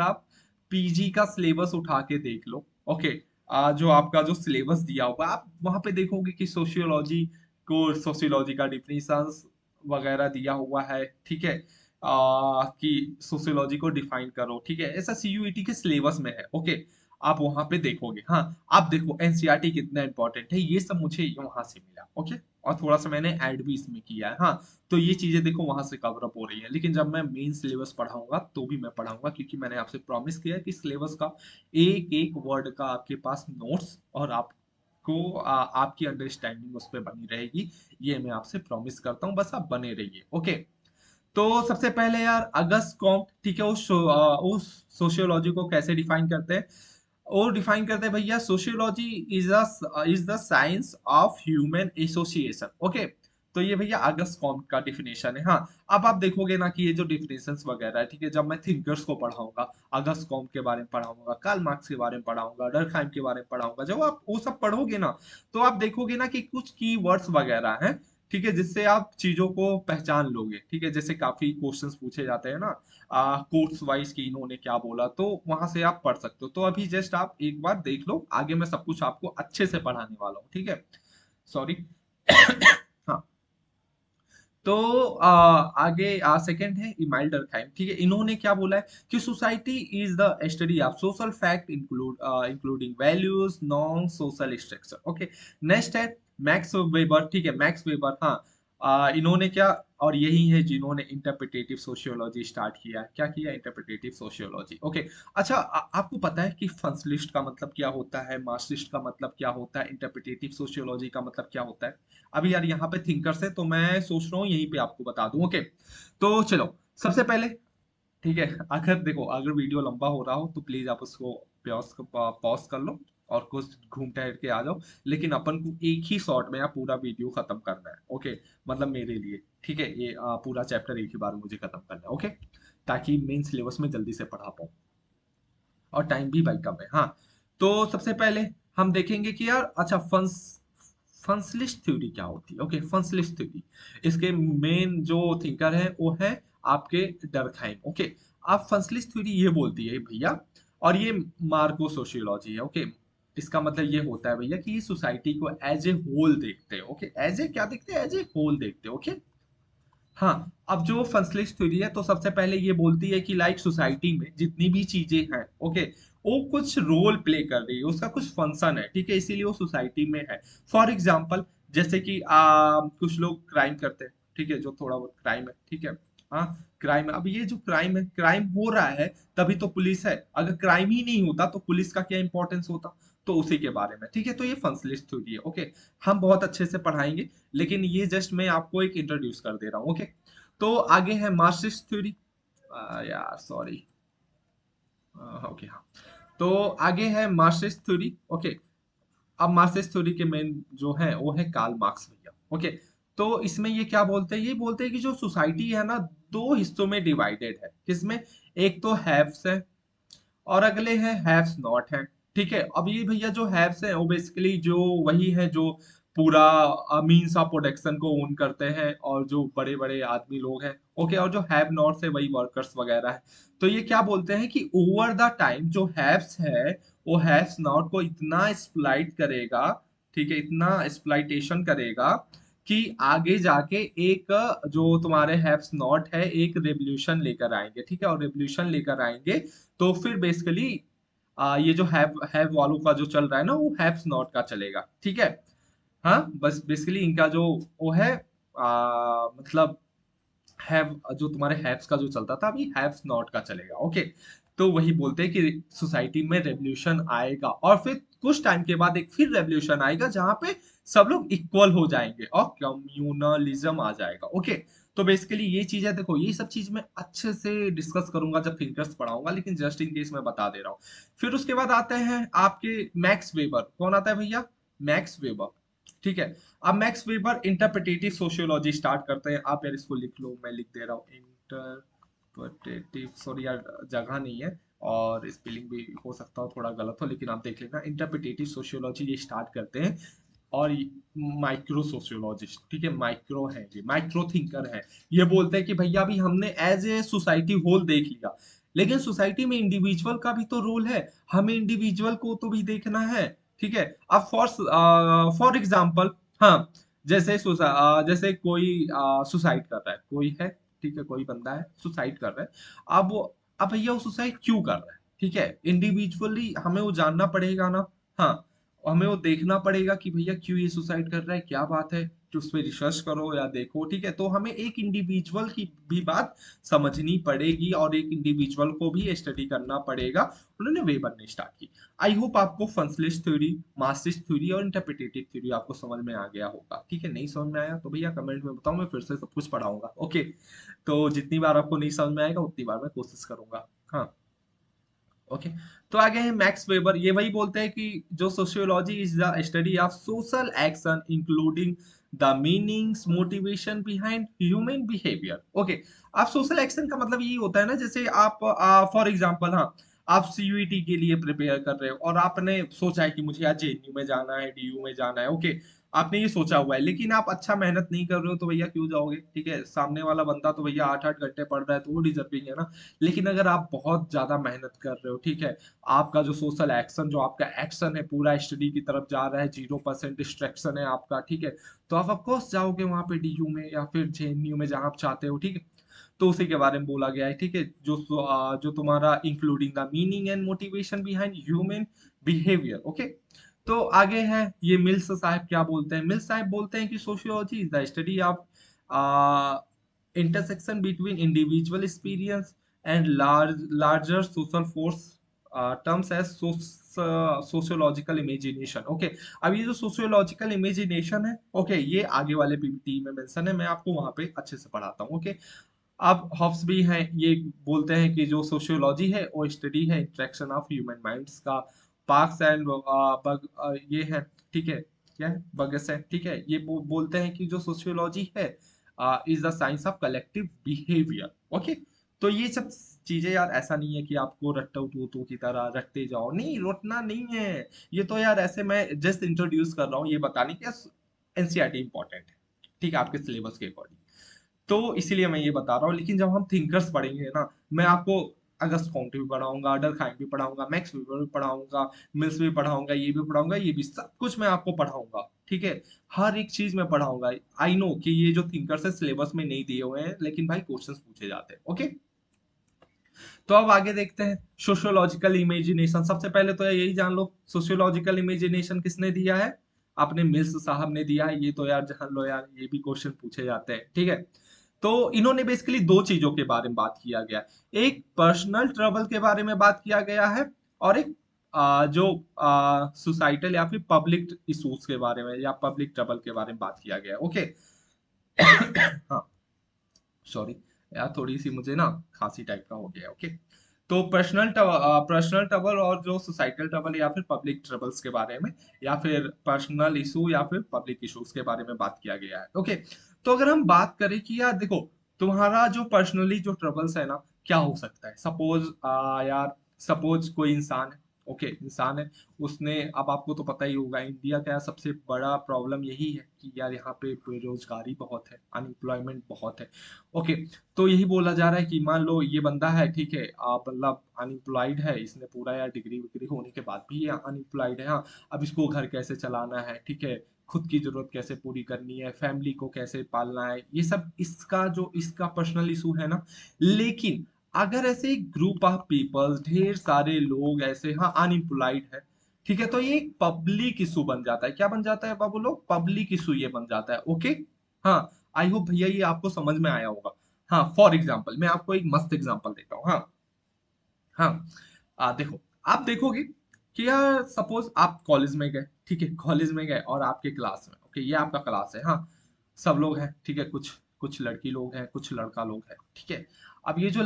आप पीजी का सिलेबस उठा के देख लो। ओके, जो आपका जो सिलेबस दिया होगा, आप वहां पे देखोगे कि सोशियोलॉजी का डिफिनीशंस वगैरह दिया हुआ है। ठीक है, कि सोशियोलॉजी को डिफाइन करो। ठीक है, ऐसा सीयूईटी के सिलेबस में है। ओके, आप वहां पे देखोगे। हाँ, आप देखो एनसीईआरटी कितना इंपॉर्टेंट है, ये सब मुझे वहां से मिला। ओके, और थोड़ा सा मैंने ऐड भी इसमें किया है। हाँ, तो ये चीजें देखो वहां से कवर अप हो रही है। लेकिन जब मैं मेन सिलेबस पढ़ाऊंगा तो भी मैं पढ़ाऊंगा, क्योंकि मैंने आपसे प्रॉमिस किया है कि सिलेबस का एक एक वर्ड का आपके पास नोट्स, और आपको आपकी अंडरस्टैंडिंग उस पर बनी रहेगी। ये मैं आपसे प्रॉमिस करता हूँ, बस आप बने रहिए। ओके, तो सबसे पहले यार अगस्त कॉम्ट, ठीक है, उस सोशियोलॉजी को कैसे डिफाइन करते हैं? और डिफाइन करते हैं भैया, sociology is the science of human association. Okay, तो ये भैया अगस्त कॉम्ट का डिफिनेशन है। हाँ, अब आप देखोगे ना कि ये जो डिफिनेशंस वगैरह है, ठीक है, जब मैं थिंकर्स को पढ़ाऊंगा, अगस्त कॉम्ट के बारे में पढ़ाऊंगा, कार्ल मार्क्स के बारे में पढ़ाऊंगा, डर्कहाइम के बारे में पढ़ाऊंगा, जब आप वो सब पढ़ोगे ना, तो आप देखोगे ना कि कुछ की वर्ड्स वगैरह हैं, ठीक है, जिससे आप चीजों को पहचान लोगे, ठीक है, जैसे काफी क्वेश्चंस पूछे जाते हैं ना कोर्स वाइज की इन्होंने क्या बोला, तो वहां से आप पढ़ सकते हो। तो अभी जस्ट आप एक बार देख लो, आगे मैं सब कुछ आपको अच्छे से पढ़ाने वाला हूँ, ठीक है। सॉरी। हाँ, तो आगे सेकंड है इमाइल डर्कहाइम, ठीक है, इन्होंने क्या बोला है कि society is the study of social fact including values non social structure. Okay, next है मैक्स वेबर, ठीक है, मैक्स वेबर। हाँ, इन्होंने क्या, और यही है जिन्होंने इंटरप्रिटेटिव सोशियोलॉजी स्टार्ट किया है। क्या किया? Interpretative sociology. ओके, अच्छा, आपको पता है कि फंक्शनलिस्ट का मतलब क्या होता है, मार्क्सिस्ट का मतलब क्या होता है, इंटरप्रिटेटिव सोशियोलॉजी का मतलब क्या होता है? अभी यार यहाँ पे थिंकर्स है, तो मैं सोच रहा हूँ यहीं पे आपको बता दूं। ओके, तो चलो, सबसे पहले, ठीक है, अगर देखो अगर वीडियो लंबा हो रहा हो तो प्लीज आप उसको पॉज कर लो और कुछ घूम टहल के आ जाओ, लेकिन अपन को एक ही शॉट में पूरा वीडियो खत्म करना है। ओके, मतलब मेरे लिए, ठीक है, ये पूरा चैप्टर एक ही बार मुझे खत्म करना है। ओके, ताकि मेन सिलेबस में जल्दी से पढ़ा पाऊँ, और टाइम भी भाई कम है। हाँ, तो सबसे पहले हम देखेंगे कि यार, अच्छा, फंक्शनलिस्ट थ्योरी क्या होती है। ओके, फंक्शनलिस्ट थ्योरी, इसके मेन जो थिंकर है वो है आपके डर्कहाइम। ओके, आप फंक्शनलिस्ट थ्योरी ये बोलती है भैया, और ये मार्को सोशियोलॉजी है। ओके, इसका मतलब ये होता है भैया कि ये सोसाइटी को एज ए होल देखते हैं। ओके, एज ए क्या देखते हैं? एज ए होल देखते हैं। ओके, हाँ, अब जो फंक्शनलिस्ट थ्योरी है, तो सबसे पहले ये बोलती है कि लाइक सोसाइटी में जितनी भी चीजें हैं, ओके, वो कुछ रोल प्ले कर रही है, उसका कुछ फंक्शन है, ठीक है, इसीलिए वो सोसाइटी में है। फॉर एग्जाम्पल, जैसे कि कुछ लोग क्राइम करते हैं, ठीक है, जो थोड़ा बहुत क्राइम है, ठीक है, हाँ, क्राइम है। अब ये जो क्राइम है, क्राइम हो रहा है तभी तो पुलिस है, अगर क्राइम ही नहीं होता तो पुलिस का क्या इंपॉर्टेंस होता? तो उसी के बारे में, ठीक है, तो ये फंक्शनलिस्ट थ्योरी है। ओके, हम बहुत अच्छे से पढ़ाएंगे, लेकिन ये जस्ट मैं आपको एक इंट्रोड्यूस कर दे रहा हूँ। ओके, तो आगे है मार्क्सिस्ट थ्योरी। यार सॉरी। ओके, हाँ, तो आगे है मार्क्सिस्ट थ्योरी। ओके, अब मार्क्सिस्ट थ्योरी के मेन जो है वो है कार्ल मार्क्स भैया। ओके, तो इसमें ये क्या बोलते हैं? ये बोलते हैं कि जो सोसाइटी है ना, दो हिस्सों में डिवाइडेड है, किसमें? एक तो हैव्स है, और अगले हैं हैव्स नॉट है, ठीक है। अब ये भैया जो हैव्स है वो बेसिकली जो वही है जो पूरा मीन्स ऑफ प्रोडक्शन को ओन करते हैं, और जो बड़े बड़े आदमी लोग हैं। ओके, और जो हैव नॉट्स है वही वर्कर्स वगैरह है। तो ये क्या बोलते हैं कि ओवर द टाइम जो हैव्स है वो हैव्स नॉट को इतना एक्सप्लॉइट करेगा, ठीक है, इतना एक्सप्लॉइटेशन करेगा कि आगे जाके एक जो तुम्हारे हैव्स नॉट है एक रेवोल्यूशन लेकर आएंगे, ठीक है, और रेवोल्यूशन लेकर आएंगे, तो फिर बेसिकली ये जो हैव वालों का जो चल रहा है ना, वो हैव्स नॉट का चलेगा, ठीक है। हाँ, बस बेसिकली इनका जो वो है, मतलब हैव, जो तुम्हारे हैव्स का जो चलता था, अभी हैव्स नॉट का चलेगा। ओके, तो वही बोलते हैं कि सोसाइटी में रेवोल्यूशन आएगा, और फिर कुछ टाइम के बाद एक फिर रेवोल्यूशन आएगा जहां पे सब लोग इक्वल हो जाएंगे और कम्युनलिज्म आ जाएगा। ओके, तो बेसिकली ये चीज है, देखो ये सब चीज मैं अच्छे से डिस्कस करूंगा जब थिंकर्स पढ़ाऊंगा, लेकिन जस्ट इन केस मैं बता दे रहा हूँ। फिर उसके बाद आते हैं आपके मैक्स वेबर। कौन आता है भैया? मैक्स वेबर, ठीक है। अब max weber interpretative sociology start करते हैं। आप यार इसको लिख लो, मैं लिख दे रहा हूँ इंटरप्रिटेटिव, सॉरी यार जगह नहीं है, और स्पेलिंग भी हो सकता हो थोड़ा गलत हो, लेकिन आप देख लेना, इंटरप्रिटेटिव सोशियोलॉजी ये स्टार्ट करते हैं। और माइक्रो सोशियोलॉजिस्ट, ठीक है, माइक्रो है, ये माइक्रो थिंकर है। ये बोलते हैं कि भैया अभी हमने एज ए सोसाइटी होल देख लिया, लेकिन सोसाइटी में इंडिविजुअल का भी तो रोल है, हमें इंडिविजुअल को तो भी देखना है, ठीक है। अब फॉर एग्जाम्पल, हाँ, जैसे कोई सुसाइड कर रहा है, कोई है, ठीक है, कोई बंदा है सुसाइड कर रहा है। अब भैया वो सुसाइड क्यों कर रहा है, ठीक है, इंडिविजुअली हमें वो जानना पड़ेगा ना। हाँ, और हमें वो देखना पड़ेगा कि भैया क्यों ये सुसाइड कर रहा है, क्या बात है, कि उस पर रिसर्च करो या देखो, ठीक है। तो हमें एक इंडिविजुअल की भी बात समझनी पड़ेगी, और एक इंडिविजुअल को भी स्टडी करना पड़ेगा। उन्होंने वेबर ने स्टार्ट की। आई होप आपको फंक्शनलिस्ट थ्योरी, मार्क्सिस्ट थ्योरी और इंटरप्रिटेटिव थ्योरी आपको समझ में आ गया होगा, ठीक है। नहीं समझ में आया तो भैया कमेंट में बताओ, मैं फिर से सब कुछ पढ़ाऊंगा। ओके, तो जितनी बार आपको नहीं समझ में आएगा उतनी बार मैं कोशिश करूंगा। हाँ, ओके। तो आगे है मैक्स वेबर, ये वही बोलते हैं कि जो sociology is the study of social action including the meanings motivation behind human behaviour. Okay. आप सोशल एक्शन का मतलब यही होता है ना, जैसे आप फॉर एग्जांपल, हाँ, आप सीयूईटी के लिए प्रिपेयर कर रहे हो और आपने सोचा है कि मुझे आज जेएनयू में जाना है, डीयू में जाना है। ओके। आपने ये सोचा हुआ है, लेकिन आप अच्छा मेहनत नहीं कर रहे हो तो भैया क्यों जाओगे? ठीक है, सामने वाला बंदा तो भैया 8-8 घंटे पढ़ रहा है तो वो डिजर्विंग है ना। लेकिन अगर आप बहुत ज्यादा मेहनत कर रहे हो, ठीक है, आपका जो सोशल एक्शन, जो आपका एक्शन है पूरा स्टडी की तरफ जा रहा है, 0% डिस्ट्रैक्शन है आपका, ठीक है, तो आप ऑफकोर्स जाओगे वहां पे डीयू में या फिर जेएनयू में जहां आप चाहते हो। ठीक है। तो उसी के बारे में बोला गया है। ठीक है, जो तुम्हारा including the meaning and motivation behind human behaviour. Okay. तो आगे है ये मिल्स साहब क्या बोलते हैं। मिल्स साहब बोलते हैं कि sociology is the study of intersection between individual experience and larger social force, terms as sociological imagination। Okay. अब ये जो सोशियोलॉजिकल इमेजिनेशन है, ओके, ये आगे वाले पीपीटी में मेंशन है, मैं आपको वहां पे अच्छे से पढ़ाता हूँ। ओके। अब हॉब्स भी हैं, ये बोलते हैं कि जो सोशियोलॉजी है वो स्टडी है इंटरेक्शन ऑफ ह्यूमन माइंड्स का। पार्क्स एंड बग, ये है, ठीक है, क्या है, बगस है, ठीक है, ये बोलते हैं कि जो सोशियोलॉजी है is the science of collective behaviour. Okay. तो ये सब चीजें यार, ऐसा नहीं है कि आपको रट्टू तोतों की तरह रटते जाओ, नहीं, रटना नहीं है। ये तो यार ऐसे मैं जस्ट इंट्रोड्यूस कर रहा हूँ ये बताने की एनसीईआरटी इंपॉर्टेंट है, ठीक है, आपके सिलेबस के अकॉर्डिंग। तो इसीलिए मैं ये बता रहा हूँ। लेकिन जब हम थिंकर्स पढ़ेंगे ना, मैं आपको अगस्त कॉन्ट भी पढ़ाऊंगा, अडर खाइन भी पढ़ाऊंगा, मैक्स वेबर भी पढ़ाऊंगा, मिल्स भी पढ़ाऊंगा, ये भी पढ़ाऊंगा, ये भी सब कुछ मैं आपको पढ़ाऊंगा। ठीक है, हर एक चीज मैं पढ़ाऊंगा। आई नो कि ये जो थिंकर्स है सिलेबस में नहीं दिए हुए हैं, लेकिन भाई क्वेश्चंस पूछे जाते हैं। ओके। तो अब आगे देखते हैं सोशियोलॉजिकल इमेजिनेशन। सबसे पहले तो यही जान लो सोशियोलॉजिकल इमेजिनेशन किसने दिया है। आपने मिल्स साहब ने दिया है, ये तो यार जान लो यार, ये भी क्वेश्चन पूछे जाते हैं। ठीक है। तो इन्होंने बेसिकली दो चीजों के बारे में बात किया गया है। एक पर्सनल ट्रबल के बारे में बात किया गया है, और एक जो सोसाइटल या फिर पब्लिक इशूज के बारे में या पब्लिक ट्रबल के बारे में बात किया गया है। ओके। हाँ, सॉरी यार, थोड़ी सी मुझे ना खांसी टाइप का हो गया। ओके। तो पर्सनल ट्रबल और जो सोसाइटल ट्रबल या फिर पब्लिक ट्रबल्स के बारे में, या फिर पर्सनल इशू या फिर पब्लिक इश्यूज के बारे में बात किया गया है। ओके। तो अगर हम बात करें कि यार देखो, तुम्हारा जो पर्सनली जो ट्रबल्स है ना, क्या हो सकता है। सपोज यार, सपोज कोई इंसान है, ओके, इंसान है, उसने, अब आपको तो पता ही होगा इंडिया का सबसे बड़ा प्रॉब्लम यही है कि यार यहाँ पे बेरोजगारी बहुत है, अनएम्प्लॉयमेंट बहुत है। ओके। तो यही बोला जा रहा है कि मान लो ये बंदा है, ठीक है, मतलब अनएम्प्लॉयड है, इसने पूरा यार डिग्री विग्री होने के बाद भी ये अनएम्प्लॉयड है। हाँ, अब इसको घर कैसे चलाना है, ठीक है, खुद की जरूरत कैसे पूरी करनी है, फैमिली को कैसे पालना है, ये सब इसका जो इसका पर्सनल इशू है ना। लेकिन अगर ऐसे एक ग्रुप ऑफ पीपल्स, ढेर सारे लोग ऐसे, हाँ, अनएम्प्लॉयड है, ठीक है, तो ये एक पब्लिक इशू बन जाता है। क्या बन जाता है बाबू लोग? पब्लिक इशू ये बन जाता है। ओके। हाँ, आई होप भैया ये आपको समझ में आया होगा। हाँ, फॉर एग्जाम्पल मैं आपको एक मस्त एग्जाम्पल देता हूँ। हाँ। हाँ। देखो, आप देखोगे कि यार सपोज आप कॉलेज में गए, ठीक है, कॉलेज में गए और आपके क्लास में, ओके, ये आपका क्लास है, हाँ, सब लोग हैं, ठीक है, कुछ कुछ लड़की लोग हैं, कुछ लड़का लोग हैं, ठीक है। अब ये जो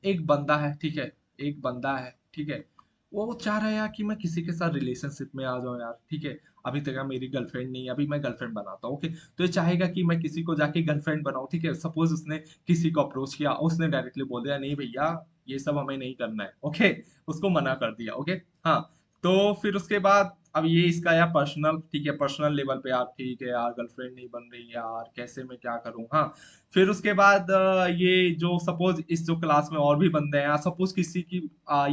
एक बंदा है, ठीक है, एक बंदा है, ठीक है, वो चाह रहा है यार कि मैं किसी के साथ रिलेशनशिप में आ जाऊं यार, ठीक है, अभी तक यार मेरी गर्लफ्रेंड नहीं है, अभी मैं गर्लफ्रेंड बनाता हूँ। ओके। तो ये चाहेगा कि मैं किसी को जाके गर्लफ्रेंड बनाऊं, ठीक है। सपोज उसने किसी को अप्रोच किया, उसने डायरेक्टली बोल दिया नहीं भैया ये सब हमें नहीं करना है। ओके। उसको मना कर दिया। ओके। हाँ। तो फिर उसके बाद अब ये इसका यार पर्सनल, ठीक है, पर्सनल लेवल पे यार, ठीक है यार, गर्लफ्रेंड नहीं बन रही यार, कैसे मैं क्या करूं। हाँ। फिर उसके बाद ये जो सपोज इस जो क्लास में और भी बंदे हैं, सपोज किसी की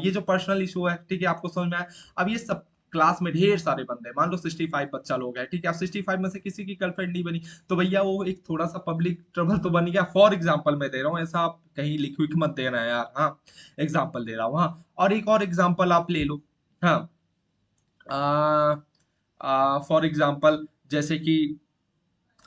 ये जो पर्सनल इशू है, ठीक है, आपको समझ में आया। अब ये सब क्लास में ढेर सारे बंदे हैं, मान लो 65 बच्चा लोग है, ठीक है, अब 65 में से किसी की गर्लफ्रेंड नहीं बनी, तो भैया वो एक थोड़ा सा पब्लिक ट्रबल तो बन गया। फॉर एग्जाम्पल मैं दे रहा हूँ, ऐसा आप कहीं लिख विक मत देना यार। हाँ, एग्जाम्पल दे रहा हूँ। हाँ, और एक और एग्जाम्पल आप ले लो। हाँ, फॉर एग्जाम्पल जैसे कि,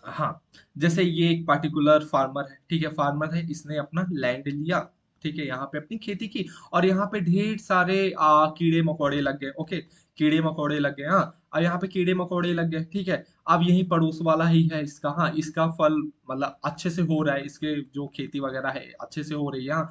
हाँ, जैसे ये एक पार्टिकुलर फार्मर है, ठीक है, फार्मर है, इसने अपना लैंड लिया, ठीक है, यहाँ पे अपनी खेती की, और यहाँ पे ढेर सारे कीड़े मकोड़े लग गए। ओके। कीड़े मकोड़े लग गए, हाँ, और यहाँ पे कीड़े मकोड़े लग गए, ठीक है। अब यही पड़ोस वाला ही है इसका, हाँ, इसका फल मतलब अच्छे से हो रहा है, इसके जो खेती वगैरह है अच्छे से हो रही है। हाँ।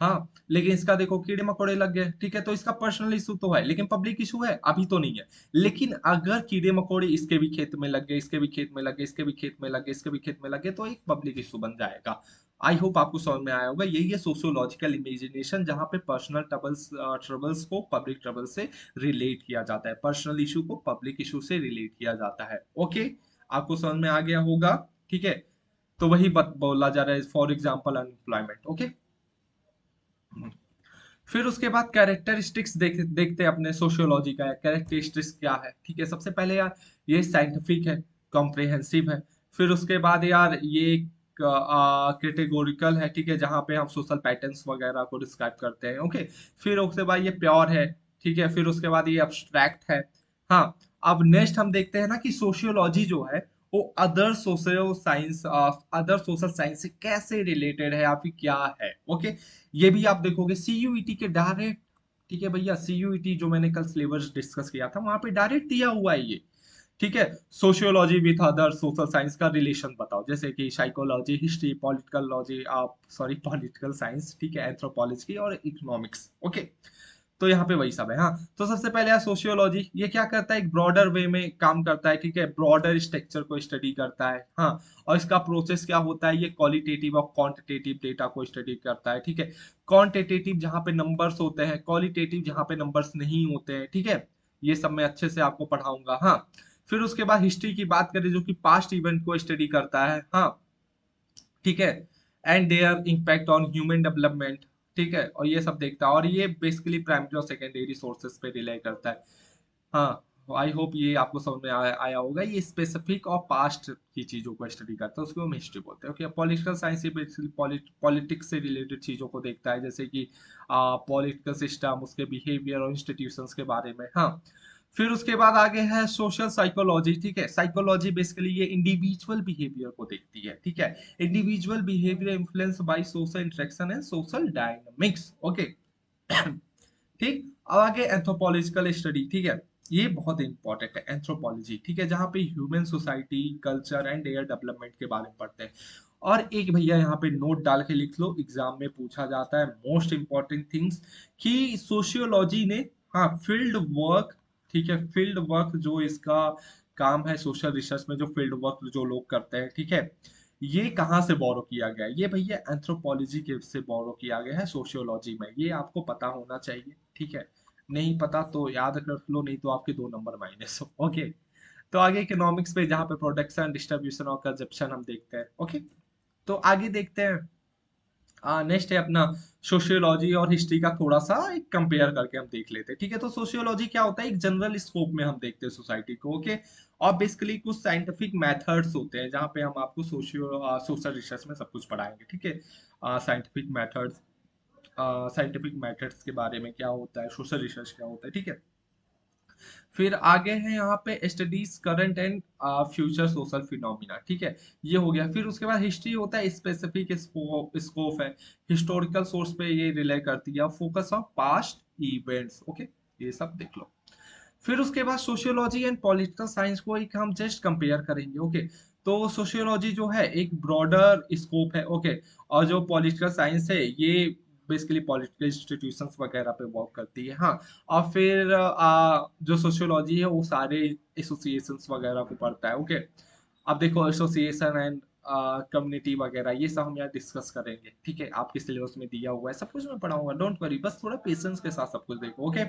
हाँ, लेकिन इसका देखो कीड़े मकोड़े लग गए, ठीक है, तो इसका पर्सनल इशू तो है, लेकिन पब्लिक इशू है अभी तो नहीं है। लेकिन अगर कीड़े मकोड़े इसके भी खेत में लग गए, इसके भी खेत में लग गए, इसके भी खेत में लग गए, इसके भी खेत में लग गए, तो एक पब्लिक इशू बन जाएगा। आई होप आपको समझ में आया होगा, यही है सोशियोलॉजिकल इमेजिनेशन, जहां पे पर्सनल ट्रबल्स ट्रबल्स को पब्लिक ट्रबल से रिलेट किया जाता है, पर्सनल इशू को पब्लिक इशू से रिलेट किया जाता है। ओके, आपको समझ में आ गया होगा, ठीक है। तो वही बोला जा रहा है, फॉर एग्जाम्पल अनएम्प्लॉयमेंट। ओके, फिर उसके बाद कैरेक्टरिस्टिक्स देखते हैं अपने सोशियोलॉजी का, कैरेक्टरिस्टिक्स क्या है, ठीक है। सबसे पहले यार ये साइंटिफिक है, कॉम्प्रिहेंसिव है। फिर उसके बाद यार ये कैटेगोरिकल है, ठीक है, जहाँ पे हम सोशल पैटर्न्स वगैरह को डिस्क्राइब करते हैं। ओके, फिर उसके बाद ये प्योर है, ठीक है। फिर उसके बाद ये अब्स्ट्रैक्ट है। हाँ, अब नेक्स्ट हम देखते हैं ना कि सोशियोलॉजी जो है वो अदर सोशल साइंस से कैसे रिलेटेड है या फिर क्या है। ओके, ये भी आप देखोगे सीयूईटी के डायरेक्ट, ठीक है भैया, सीयूईटी जो मैंने कल सिलेबस डिस्कस किया था वहां पे डायरेक्ट दिया हुआ है ये, ठीक है। Sociology with other social science का रिलेशन बताओ, जैसे कि साइकोलॉजी, हिस्ट्री, पॉलिटिकल लॉजी, आप सॉरी पॉलिटिकल साइंस, ठीक है, एंथ्रोपोलॉजी और इकोनॉमिक्स। ओके, तो यहाँ पे वही सब है। हाँ, तो सबसे पहले है सोशियोलॉजी, ये क्या करता है, एक ब्रॉडर वे में काम करता है, ठीक है, ब्रॉडर स्ट्रक्चर को स्टडी करता है। हाँ, और इसका प्रोसेस क्या होता है, ये क्वालिटेटिव और क्वांटिटेटिव डेटा को स्टडी करता है, ठीक है। क्वांटिटेटिव जहाँ पे नंबर्स होते हैं, क्वालिटेटिव जहाँ पे नंबर्स नहीं होते हैं, ठीक है। ये सब मैं अच्छे से आपको पढ़ाऊंगा। हाँ, फिर उसके बाद हिस्ट्री की बात करें जो कि पास्ट इवेंट को स्टडी करता है। हाँ, ठीक है, and there impact on human development, ठीक है, और ये सब देखता है, और ये बेसिकली प्राइमरी और सेकेंडरी सोर्सेज पे रिले करता है। हाँ, आई होप ये आपको समझ में आया होगा, ये स्पेसिफिक और पास्ट की चीजों को स्टडी करता है, उसको हम हिस्ट्री बोलते हैं। ओके, पॉलिटिकल साइंस ये बेसिकली पॉलिटिक्स से रिलेटेड चीजों को देखता है, जैसे कि पॉलिटिकल सिस्टम, उसके बिहेवियर और इंस्टीट्यूशंस के बारे में। हाँ, फिर उसके बाद आगे है सोशल साइकोलॉजी, ठीक है। साइकोलॉजी बेसिकली ये इंडिविजुअल बिहेवियर को देखती है, ठीक है। Individual behaviour influence by social interaction and social dynamics. Okay, ठीक। अब आगे एंथ्रोपोलॉजिकल स्टडी, ठीक है, ये बहुत इंपॉर्टेंट है एंथ्रोपोलॉजी, ठीक है, जहाँ पे human society, culture and air development के बारे में पढ़ते हैं। और एक भैया यहाँ पे नोट डाल के लिख लो, एग्जाम में पूछा जाता है मोस्ट इंपॉर्टेंट थिंग्स, कि सोशियोलॉजी ने, हाँ, फील्ड वर्क, ठीक है, फील्ड वर्क जो इसका काम है सोशल रिसर्च में, जो फील्ड वर्क जो लोग करते हैं, ठीक है, ये कहाँ से बोरो किया गया है? ये भैया एंथ्रोपोलॉजी के से बोरो किया गया है सोशियोलॉजी में, ये आपको पता होना चाहिए, ठीक है। नहीं पता तो याद रख लो, नहीं तो आपके 2 नंबर माइनस हो। ओके, तो आगे इकोनॉमिक्स पे जहाँ पे प्रोडक्शन, डिस्ट्रीब्यूशन और कंजप्शन हम देखते हैं। ओके, तो आगे देखते हैं, नेक्स्ट है अपना सोशियोलॉजी और हिस्ट्री का थोड़ा सा एक कंपेयर करके हम देख लेते हैं, ठीक है। तो सोशियोलॉजी क्या होता है, एक जनरल स्कोप में हम देखते हैं सोसाइटी को। ओके, और बेसिकली कुछ साइंटिफिक मेथड्स होते हैं जहाँ पे हम आपको सोशल रिसर्च में सब कुछ पढ़ाएंगे, ठीक है। साइंटिफिक मेथड्स, साइंटिफिक मेथड्स के बारे में क्या होता है, सोशल रिसर्च क्या होता है, ठीक है। फिर आगे है यहाँ पे studies current and future social phenomena, ठीक है, ये हो गया। फिर उसके बाद हिस्ट्री होता है, स्पेसिफिक स्कोप है, हिस्टोरिकल सोर्स पे ये रिले करती है, focus on past events. Okay, ये सब देख लो। फिर उसके बाद सोशियोलॉजी एंड पॉलिटिकल साइंस को एक हम जस्ट कंपेयर करेंगे। ओके, तो सोशियोलॉजी जो है एक ब्रॉडर स्कोप है, ओके, और जो पॉलिटिकल साइंस है ये बेसिकली पॉलिटिकल इंस्टीट्यूशंस वगैरह पे वर्क करती है। हाँ, और फिर जो सोशियोलॉजी है वो सारे एसोसिएशंस वगैरह को पढ़ता है। ओके, अब देखो एसोसिएशन एंड कम्युनिटी वगैरह ये सब हम यहाँ डिस्कस करेंगे, ठीक है, आपके सिलेबस में दिया हुआ है, सब कुछ मैं पढ़ाऊंगा, डोंट वरी, बस थोड़ा पेशेंस के साथ सब कुछ देखो। ओके,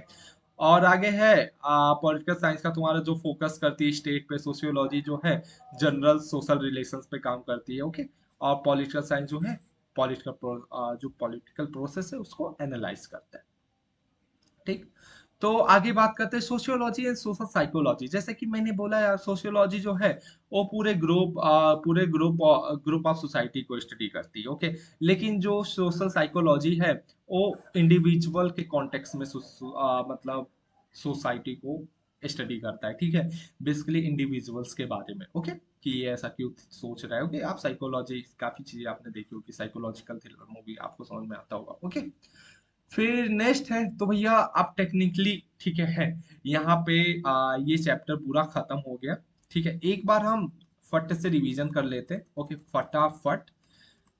और आगे है पॉलिटिकल साइंस का तुम्हारा जो फोकस करती है स्टेट पे, सोशियोलॉजी जो है जनरल सोशल रिलेशंस पे काम करती है। ओके, और पॉलिटिकल साइंस जो है पॉलिटिकल जो पॉलिटिकल प्रोसेस है उसको एनालाइज करता है, ठीक। तो आगे बात करते हैं सोशियोलॉजी एंड सोशल साइकोलॉजी। जैसे कि मैंने बोला यार, सोशियोलॉजी जो है वो पूरे ग्रुप ऑफ सोसाइटी को स्टडी करती है। ओके, लेकिन जो सोशल साइकोलॉजी है वो इंडिविजुअल के कॉन्टेक्स्ट में मतलब सोसाइटी को स्टडी करता है, ठीक है, बेसिकली इंडिविजुअल्स के बारे में। ओके, कि ये ऐसा क्यों सोच रहे हो, कि आप साइकोलॉजी काफी चीजें आपने देखी होगी, साइकोलॉजिकल थ्रिलर मूवी आपको समझ में आता होगा। ओके, फिर नेक्स्ट है तो भैया आप टेक्निकली, ठीक है, यहाँ पे ये चैप्टर पूरा खत्म हो गया, ठीक है। एक बार हम फट से रिवीजन कर लेते हैं। ओके, फटाफट,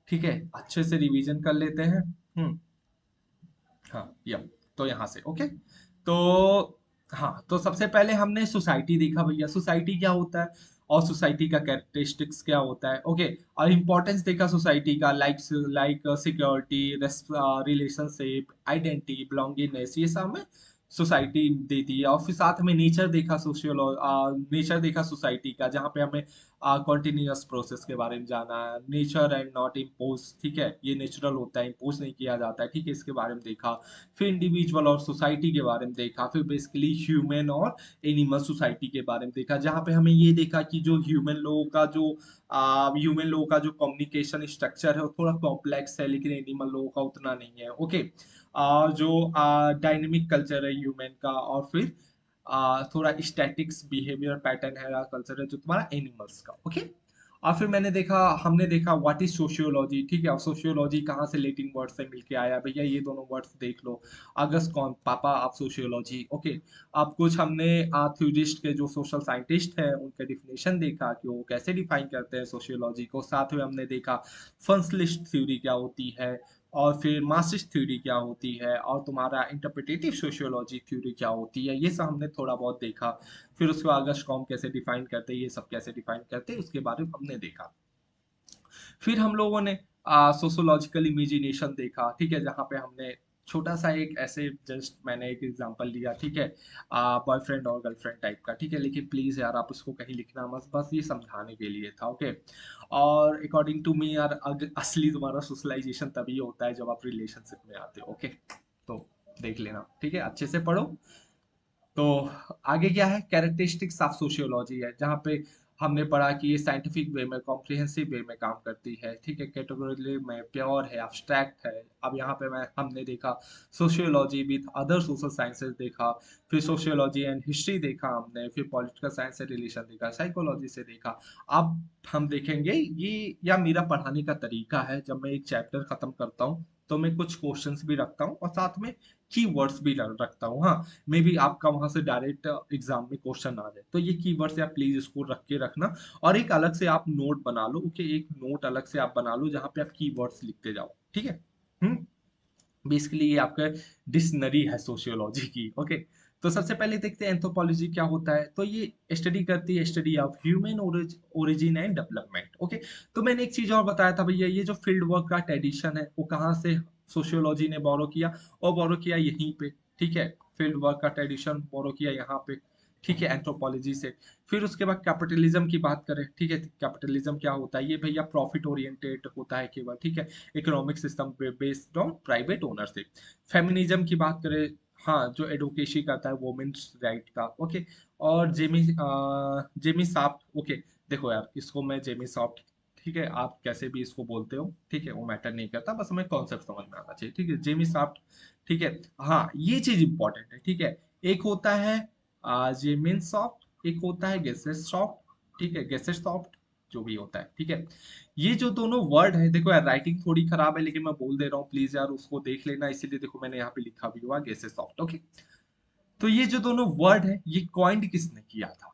ठीक है, अच्छे से रिवीजन कर लेते हैं। हम्म, हाँ या तो यहाँ से ओके। तो हाँ, तो सबसे पहले हमने सोसाइटी देखा भैया, सोसाइटी क्या होता है और सोसाइटी का कैरेक्टरिस्टिक्स क्या होता है, ओके। और इम्पोर्टेंस देखा सोसाइटी का, like security, relationship, identity, belongingness, ये सब हमें सोसाइटी देती है। और फिर साथ में नेचर देखा, नेचर देखा सोसाइटी का, जहाँ पे हमें कॉन्टिन्यूअस प्रोसेस के बारे में जाना है, नेचर एंड नॉट इम्पोज, ठीक है, ये नेचुरल होता है, इम्पोज नहीं किया जाता है, ठीक है, इसके बारे में देखा। फिर इंडिविजुअल और सोसाइटी के बारे में देखा, फिर बेसिकली ह्यूमन और एनिमल सोसाइटी के बारे में देखा, जहाँ पे हमें ये देखा कि जो ह्यूमन लोगों का जो कम्युनिकेशन स्ट्रक्चर है वो थोड़ा कॉम्प्लेक्स है, लेकिन एनिमल लोगों का उतना नहीं है, ओके। जो डायनेमिक कल्चर है ह्यूमन का, और फिर थोड़ा स्टैटिक्स बिहेवियर पैटर्न है, कल्चर है जो तुम्हारा एनिमल्स का, ओके। और फिर हमने देखा व्हाट इज सोशियोलॉजी, ठीक है। और सोशियोलॉजी कहाँ से लेटिन वर्ड से मिलके आया भैया, ये दोनों वर्ड्स देख लो। अगस्त कौन पापा आप सोशियोलॉजी, ओके। अब कुछ हमने थ्योरिस्ट के जो सोशल साइंटिस्ट है उनके डिफिनेशन देखा कि वो कैसे डिफाइन करते हैं सोशियोलॉजी को। साथ में हमने देखा फंस लिस्ट थ्योरी क्या होती है, और फिर मार्क्सिस्ट थ्योरी क्या होती है, और तुम्हारा इंटरप्रिटेटिव सोशियोलॉजी थ्योरी क्या होती है, ये सब हमने थोड़ा बहुत देखा। फिर उसके बाद अगस्त कॉम कैसे डिफाइन करते हैं, ये सब कैसे डिफाइन करते हैं, उसके बारे में हमने देखा। फिर हम लोगों ने सोशोलॉजिकल इमेजिनेशन देखा, ठीक है, जहाँ पे हमने छोटा सा एक ऐसे जस्ट मैंने एक एग्जांपल लिया, ठीक है, बॉयफ्रेंड और गर्लफ्रेंड टाइप का, ठीक है, लेकिन प्लीज यार आप उसको कहीं लिखना मत, बस ये समझाने के लिए था, ओके। और अकॉर्डिंग टू मी यार, असली तुम्हारा सोशलाइजेशन तभी होता है जब आप रिलेशनशिप में आते हो, ओके। तो देख लेना, ठीक है, अच्छे से पढ़ो। तो आगे क्या है, कैरेक्टरिस्टिक्स ऑफ सोशियोलॉजी है, जहाँ पे हमने पढ़ा कि ये साइंटिफिक वे में, कॉम्प्रिहेंसिव वे में काम करती है, ठीक है, कैटेगोरिकली में, प्योर है, एब्स्ट्रैक्ट है। अब यहाँ पे हमने देखा sociology with other social sciences देखा, फिर सोशियोलॉजी एंड हिस्ट्री देखा हमने, फिर पॉलिटिकल साइंस से रिलेशन देखा, साइकोलॉजी से देखा। अब हम देखेंगे ये, या मेरा पढ़ाने का तरीका है, जब मैं एक चैप्टर खत्म करता हूँ तो मैं कुछ क्वेश्चंस भी रखता हूँ और साथ में कीवर्ड्स भी रखता हूँ, हाँ। मे बी आपका वहां से डायरेक्ट एग्जाम में क्वेश्चन आ जाए, तो ये कीवर्ड्स आप प्लीज इसको रख के रखना। और एक अलग से आप नोट बना लो, ओके, एक नोट अलग से आप बना लो जहाँ पे आप कीवर्ड्स लिखते जाओ, ठीक है। हम्म। बेसिकली ये आपका डिक्शनरी है सोशियोलॉजी की, ओके। तो सबसे पहले देखते हैं एंथ्रोपोलॉजी क्या होता है। तो ये स्टडी करती है, study of human origin and development, okay. तो मैंने एक चीज और बताया था भैया, ये जो फील्ड वर्क का ट्रेडिशन है वो कहाँ से सोशियोलॉजी ने बोरो किया, और बोरो किया यहीं पे, ठीक है। फील्ड वर्क का ट्रेडिशन बोरो किया यहाँ पे, ठीक है, एंथ्रोपोलॉजी से। फिर उसके बाद कैपिटलिज्म की बात करें, ठीक है, कैपिटलिज्म क्या होता है, ये भैया प्रॉफिट ओरिएंटेड होता है केवल, ठीक है, economic system based on private ownership. Feminism की बात करें, हाँ, जो एडवोकेसी करता है वुमेन्स राइट का, ओके। और जेमी साफ्ट, ओके। देखो यार, इसको मैं जेमी सॉफ्ट, ठीक है, आप कैसे भी इसको बोलते हो, ठीक है, वो मैटर नहीं करता, बस हमें कॉन्सेप्ट समझ में आना चाहिए, ठीक है, जेमी सॉफ्ट, ठीक है। हाँ, ये चीज इंपॉर्टेंट है, ठीक है। एक होता है जेमिन सॉफ्ट, एक होता है गेसेस सॉफ्ट, ठीक है, गेसेस सॉफ्ट, जो भी होता है, ठीक है। ये जो दोनों वर्ड है, देखो यार राइटिंग थोड़ी खराब है लेकिन मैं बोल दे रहा हूँ, प्लीज यार उसको देख लेना, इसीलिए देखो मैंने यहाँ पे लिखा भी हुआ गेसेस सॉफ्ट, ओके। तो ये जो दोनों वर्ड है ये कॉइंड किसने किया था,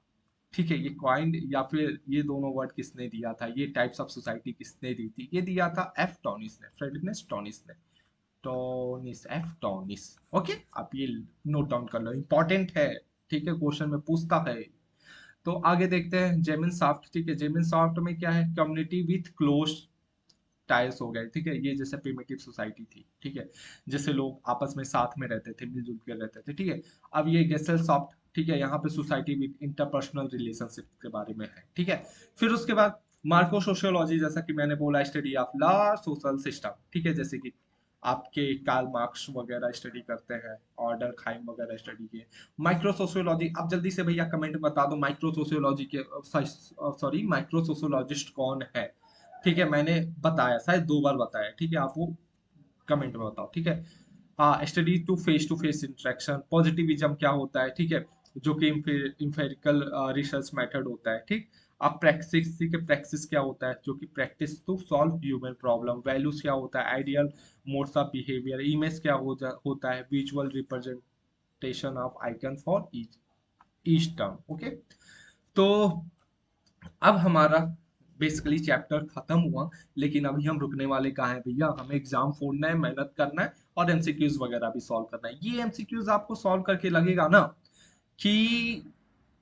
ठीक है, ये कॉइंड या फिर ये दोनों वर्ड किसने दिया था, ये टाइप्स ऑफ सोसाइटी किसने दी थी, ये दिया था एफ टॉनिस ने, फ्रेडरिक टॉनिस ने। टॉनिस, एफ टॉनिस, ओके। आप ये नोट डाउन कर लो, इंपॉर्टेंट है, ठीक है, क्वेश्चन में पूछता है। तो आगे देखते हैं जेमिन सॉफ्ट, ठीक है, जेमिन सॉफ्ट में क्या है, कम्युनिटी विथ क्लोज टाइल्स हो गए, ठीक है, ये जैसे प्रिमिटिव सोसाइटी थी, ठीक है, जैसे लोग आपस में साथ में रहते थे, मिलजुल कर रहते थे, ठीक है। अब ये गेसेल सॉफ्ट, ठीक है, यहाँ पे सोसाइटी विद इंटरपर्सनल रिलेशनशिप के बारे में है, ठीक है। फिर उसके बाद मार्को सोशियोलॉजी, जैसा कि मैंने बोला, study of large social system, ठीक है, जैसे कि आपके कार्ल मार्क्स वगैरह स्टडी करते हैं, ऑर्डर खाइम वगैरह स्टडी किए। माइक्रो सोशियोलॉजी, अब जल्दी से भैया कमेंट बता दो, माइक्रो सोशियोलॉजी के, सॉरी, माइक्रो सोशियोलॉजिस्ट कौन है, ठीक है, मैंने बताया, शायद 2 बार बताया, ठीक है, आप वो कमेंट में बताओ, ठीक है। हाँ, study to face interaction, positivism क्या होता है, ठीक है, जो कि इंफेरिकल रिसर्च मेथड होता है, ठीक। अब प्रैक्टिस, ठीक है, प्रैक्टिस क्या होता है, जो कि practice to solve human problem. Values क्या होता है, ideal modes of behaviour. Image क्या होता है, visual representation of icon for each term, okay. तो अब हमारा बेसिकली चैप्टर खत्म हुआ, लेकिन अभी हम रुकने वाले कहाँ हैं भैया, हमें एग्जाम फोड़ना है, मेहनत करना है और एमसीक्यूज वगैरह भी सॉल्व करना है। ये एमसीक्यूज आपको सॉल्व करके लगेगा ना कि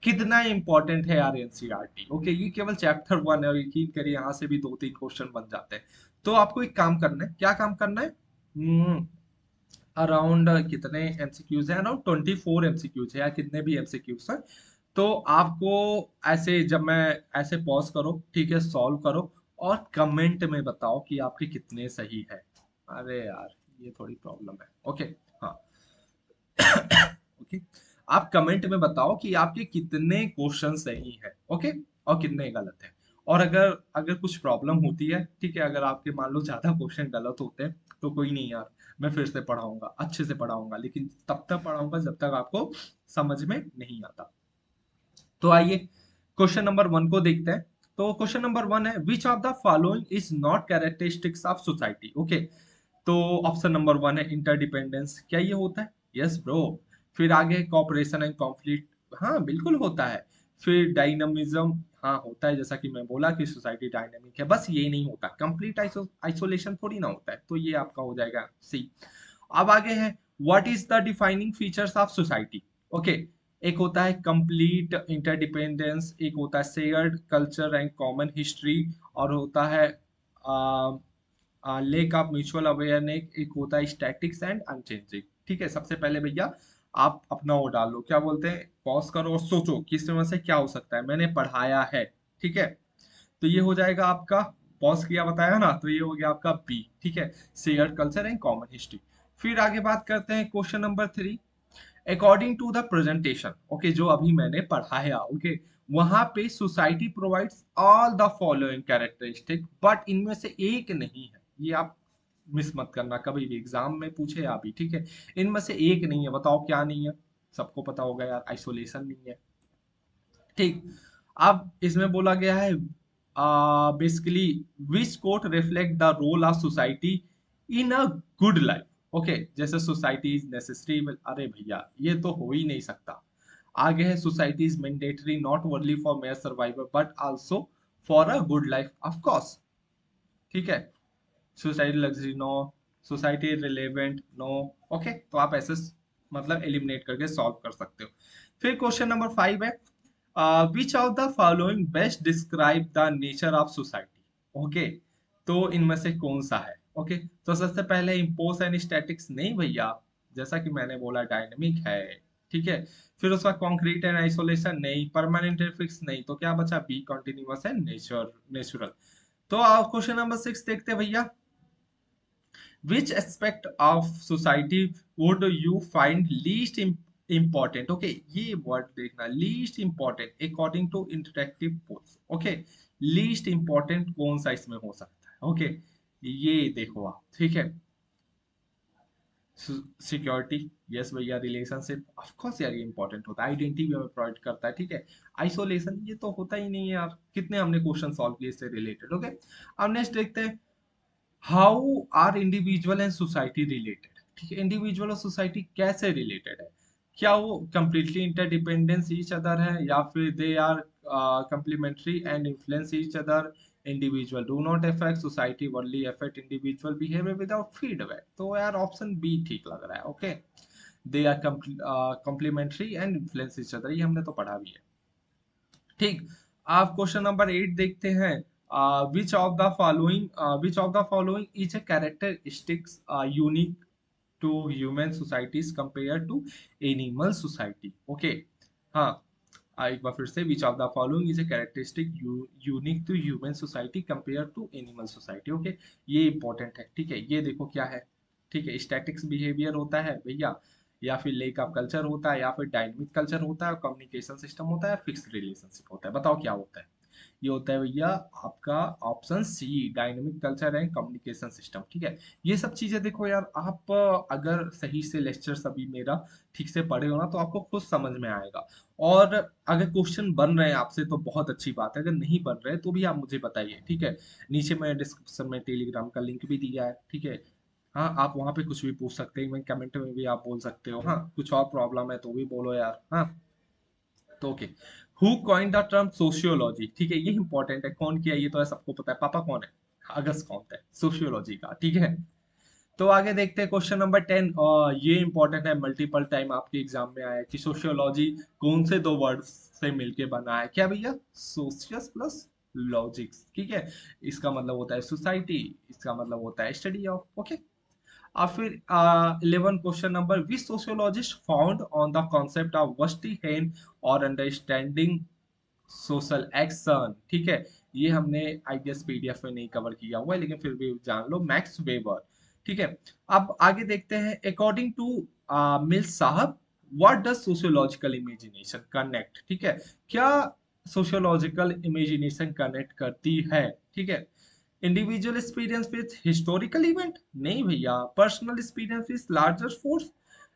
कितना इंपॉर्टेंट है यार एनसीईआरटी। ओके, ये केवल चैप्टर 1 है और यकीन करिए यहाँ से भी 2-3 क्वेश्चन बन जाते हैं। तो आपको एक काम करना है, क्या काम करना है, अराउंड कितने एमसीक्यूज हैं, अराउंड 24 एमसीक्यूज है या कितने भी एमसीक्यूज हैं। तो आपको ऐसे, जब मैं ऐसे पॉज करो, ठीक है, सॉल्व करो और कमेंट में बताओ कि आपके कितने सही है। अरे यार, ये थोड़ी प्रॉब्लम है। ओके, हाँ, ओके, आप कमेंट में बताओ कि आपके कितने क्वेश्चन सही है, ओके, और कितने गलत है। और अगर अगर कुछ प्रॉब्लम होती है, ठीक है, अगर आपके मान लो ज्यादा क्वेश्चन गलत होते हैं, तो कोई नहीं यार, मैं फिर से पढ़ाऊंगा, अच्छे से पढ़ाऊंगा, लेकिन तब तक पढ़ाऊंगा जब तक आपको समझ में नहीं आता। तो आइए क्वेश्चन नंबर 1 को देखते हैं। तो क्वेश्चन नंबर 1 है, विच of the following is not characteristics of society. Okay, तो ऑप्शन नंबर 1 है इंटरडिपेंडेंस, क्या ये होता है? Yes bro. फिर आगे कॉपरेशन एंड कॉन्फ्लिक्ट, हाँ बिल्कुल होता है। फिर डायनामिज्म, हाँ होता है, जैसा कि मैं बोला कि सोसाइटी डायनामिक है, बस ये नहीं होता, कंप्लीट आइसोलेशन थोड़ी ना होता है, तो ये आपका हो जाएगा सी। अब आगे है, what is the defining features of society. Okay, एक होता है कंप्लीट इंटरडिपेंडेंस, एक होता है shared culture and common history, और होता है लेक ऑफ म्यूचुअल अवेयरनेस, एक होता है स्टैटिक्स एंड अनचेंजिंग। ठीक है, सबसे पहले भैया आप अपना वो डाल लो, क्या बोलते हैं, पॉज करो और सोचो कि इसमें से क्या हो सकता है, मैंने पढ़ाया है। ठीक है, तो ये हो जाएगा आपका, पॉज किया बताया ना, तो ये हो गया आपका बी। ठीक है, share culture and common history. फिर आगे बात करते हैं question number 3, according to the presentation. Okay, जो अभी मैंने पढ़ाया, ओके, वहां पे society provides all the following characteristic, but इनमें से एक नहीं है, ये आप मिस मत करना, कभी भी एग्जाम में पूछे अभी, ठीक है, इनमें से एक नहीं है, बताओ क्या नहीं है। सबको पता होगा यार, आइसोलेशन नहीं है। ठीक, अब इसमें बोला गया है basically which quote reflect the role of society in a good life. Okay, जैसे सोसाइटी इज नेसेसरी, अरे भैया ये तो हो ही नहीं सकता। आगे है, society is mandatory not only for mere survival but also for a good life, of course. ठीक है, society luxury no, society relevant no. Okay, तो आप ऐसे मतलब एलिमिनेट करके सॉल्व कर सकते हो। फिर क्वेश्चन नंबर 5 है, विच of the following best describe the nature of society. Okay, तो इनमें से कौन सा है? ओके, तो सबसे पहले इम्पोज एंड स्टैटिक्स नहीं भैया, जैसा कि मैंने बोला डायनेमिक है। ठीक है, फिर उसका कॉन्क्रीट एंड आइसोलेशन नहीं, परमानेंट फिक्स नहीं, तो क्या बचा, बी कॉन्टिन्यूअस एंड नेचुरल। तो आप क्वेश्चन नंबर 6 देखते हैं भैया, which aspect of society would you find least important? Okay, ये वर्ड देखना, least important according to interactive polls. Okay, least important कौन सा इसमें हो सकता है? Okay, ये देखो आप, ठीक है, सिक्योरिटी, यस भैया, रिलेशनशिप, ऑफ कोर्स यार ये इंपॉर्टेंट होता है, आइडेंटिटी भी हमें प्रोवाइड करता है। ठीक है, आइसोलेशन ये तो होता ही नहीं है यार, कितने हमने क्वेश्चन सॉल्व किए इससे रिलेटेड। ओके, अब नेक्स्ट देखते हैं, how are individual and society related. ठीक है, इंडिविजुअल और सोसाइटी कैसे रिलेटेड है, क्या वो कंप्लीटली इंटरडिपेंडेंस ईच अदर है, या फिर they are complementary and influence each other. Individual do not affect society, only affect individual behaviour without feedback. तो यार ऑप्शन बी ठीक लग रहा है। Okay, they are complementary and influence each other, ये हमने तो पढ़ा भी है। ठीक, आप क्वेश्चन नंबर 8 देखते हैं, which of the following is a characteristics unique to human societies compare to animal society. Okay, हाँ, एक बार फिर से, which of the following is a characteristic unique to human society compare to animal society. Okay, ये important है। ठीक है, ये देखो क्या है, ठीक है, स्टैटिक्स बिहेवियर होता है भैया, या फिर लेक ऑफ कल्चर होता है, या फिर डायनेमिक कल्चर होता है, कम्युनिकेशन सिस्टम होता है, फिक्स्ड रिलेशनशिप होता है, बताओ क्या होता है। ये होता है भैया आपका option C, dynamic culture and communication system. ठीक है, ये सब चीजें देखो यार, आप अगर सही से लेक्चर सभी मेरा ठीक से पढ़े हो ना, तो आपको खुद समझ में आएगा। और अगर क्वेश्चन बन रहे हैं आपसे तो बहुत अच्छी बात है, अगर नहीं बन रहे तो भी आप मुझे बताइए। ठीक है, नीचे मैं डिस्क्रिप्शन में टेलीग्राम का लिंक भी दिया है। ठीक है, हाँ, आप वहाँ पे कुछ भी पूछ सकते हैं, मैं कमेंट में भी आप बोल सकते हो, हाँ कुछ और प्रॉब्लम है तो भी बोलो यार। हाँ, तो okay, who coined the term sociology, ठीक है, ये इंपॉर्टेंट है, कौन किया ये तो है सबको पता है, पापा कौन है, अगस्त कौन है सोशियोलॉजी का, ठीक है। तो आगे देखते हैं क्वेश्चन नंबर 10, और ये इंपॉर्टेंट है, मल्टीपल टाइम आपके एग्जाम में आया है कि सोशियोलॉजी कौन से दो वर्ड से मिलके बना है, क्या भैया, सोशियस प्लस लॉजिक्स, ठीक है। इसका मतलब होता है सोसाइटी, इसका मतलब होता है स्टडी ऑफ, ओके। और फिर 11 question number, which sociologist found on the concept of verstehen और अंडरस्टैंडिंग सोशल एक्शन, ठीक है। ये हमने आई गेस पीडीएफ में नहीं कवर किया हुआ है, लेकिन फिर भी जान लो, मैक्स वेबर, ठीक है। अब आगे देखते हैं, अकॉर्डिंग टू मिल साहब, what does sociological imagination connect, ठीक है, क्या सोशियोलॉजिकल इमेजिनेशन कनेक्ट करती है, ठीक है। Individual experience with historical event, नहीं भैया, personal experience with larger force,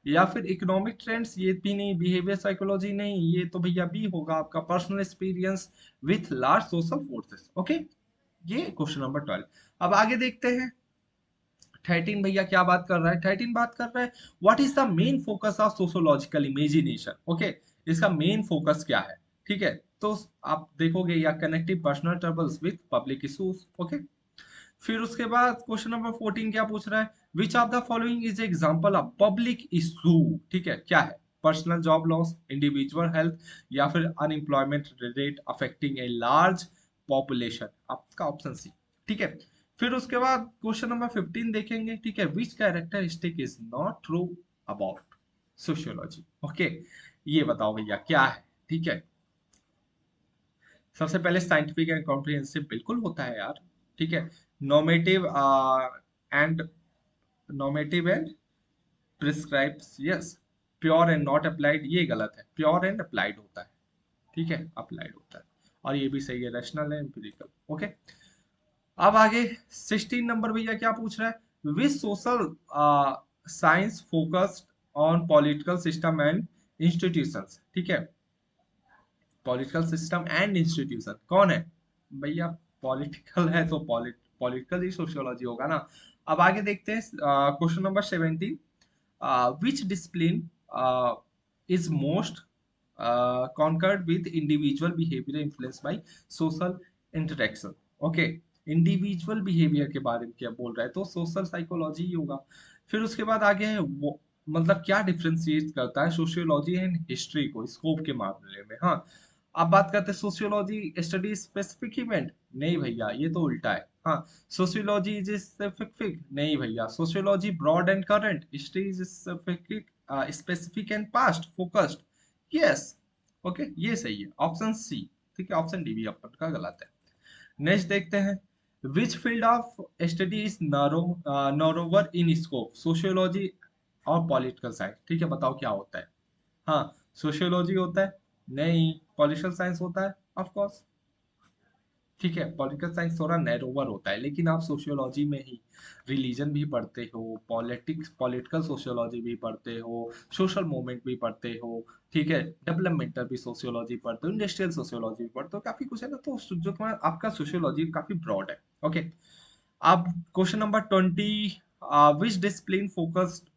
या फिर इकोनॉमिक ट्रेंड्स, ये भी नहीं, बिहेवियर साइकोलॉजी नहीं, ये तो भैया बी होगा आपका, personal experience with large social forces, okay. ये क्वेश्चन नंबर 12। अब आगे देखते हैं 13, भैया क्या बात कर रहा है, 13 बात कर रहा है, what is the main focus of sociological imagination, okay. इसका मेन फोकस क्या है, ठीक है। तो आप देखोगे, या connective personal troubles with public issues, okay. फिर उसके बाद क्वेश्चन नंबर 14 क्या पूछ रहा है, विच of the following is example of public issue, ठीक है, क्या है, personal job loss, individual health, या फिर unemployment rate affecting a large population, आपका ऑप्शन सी, ठीक है। फिर उसके बाद क्वेश्चन नंबर 15 देखेंगे, ठीक है, which characteristic is not true about sociology, okay. ये बताओ भैया क्या है, ठीक है। सबसे पहले साइंटिफिक एंड कॉम्प्रिहेंसिव बिल्कुल होता है यार, ठीक है। Normative and normative and prescribes, yes. Pure and not applied, ये गलत है, प्योर एंड अप्लाइड होता है, ठीक है, अप्लाइड होता है। और ये भी सही है, रैशनल है, एम्पिरिकल, ओके। अब आगे 16 नंबर भैया क्या पूछ रहा है, which social science focused on political system and institutions, ठीक है, पॉलिटिकल सिस्टम एंड इंस्टीट्यूशन कौन है भैया, पॉलिटिकल है तो पॉलिटिकल ही सोशियोलॉजी होगा ना। अब आगे देखते हैं question number 17, which discipline is most concurred with individual behavior influenced by social interaction, okay. Individual behaviour के बारे में क्या बोल रहा है, तो सोशल साइकोलॉजी ही होगा। फिर उसके बाद आगे है वो, मतलब क्या डिफ्रेंशिएट करता है सोशियोलॉजी एंड हिस्ट्री को स्कोप के मामले में, हाँ। अब बात करते हैं सोशियोलॉजी स्टडी स्पेसिफिक इवेंट, नहीं भैया ये तो उल्टा है, हाँ। सोशियोलॉजी इज स्पेसिफिक, नहीं भैया, sociology broad and current, history is specific, specific and past focused, yes, okay, ये सही है, ऑप्शन सी, ठीक है, ऑप्शन डी भी अपन का गलत है। नेक्स्ट देखते हैं, which field of study is narrower in scope, sociology और पॉलिटिकल साइंस, ठीक है, बताओ क्या होता है, हाँ, सोशियोलॉजी होता है, नहीं, पॉलिटिकल साइंस होता है, ऑफ कोर्स, ठीक है, पॉलिटिकल साइंस थोड़ा नैरोवर होता है, लेकिन आप सोशियोलॉजी में ही रिलीजन भी पढ़ते हो, पॉलिटिक्स पॉलिटिकल सोशियोलॉजी भी पढ़ते हो, सोशल मूवमेंट भी पढ़ते हो, ठीक है, डेवलपमेंटल भी सोशियोलॉजी पढ़ते हो, इंडस्ट्रियल सोशियोलॉजी भी पढ़ते हो, काफी कुछ है ना, तो जो तुम्हारा आपका सोशियोलॉजी काफी ब्रॉड है, ओके। अब question number 20, which discipline focused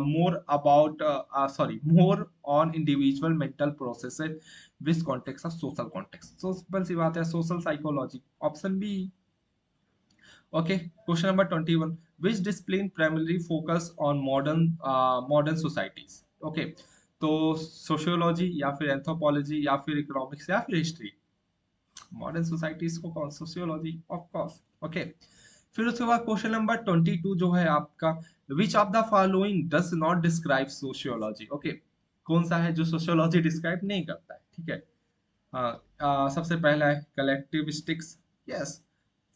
more about sorry more on individual mental processes which context of social context, so simple सी बात है, social psychology, option B, okay. Question number 21, which discipline primarily focus on modern societies, okay. तो sociology या फिर anthropology या फिर economics या फिर हिस्ट्री, मॉडर्न सोसाइटीज को कौन, सोशियोलॉजी, ऑफ कोर्स, ओके। फिर उसके बाद क्वेश्चन नंबर 22 जो है आपका, विच of the following does not describe sociology, okay. कौन सा है जो सोशियोलॉजी डिस्क्राइब नहीं करता है, ठीक है। हाँ, सबसे पहला है collectivistics, yes,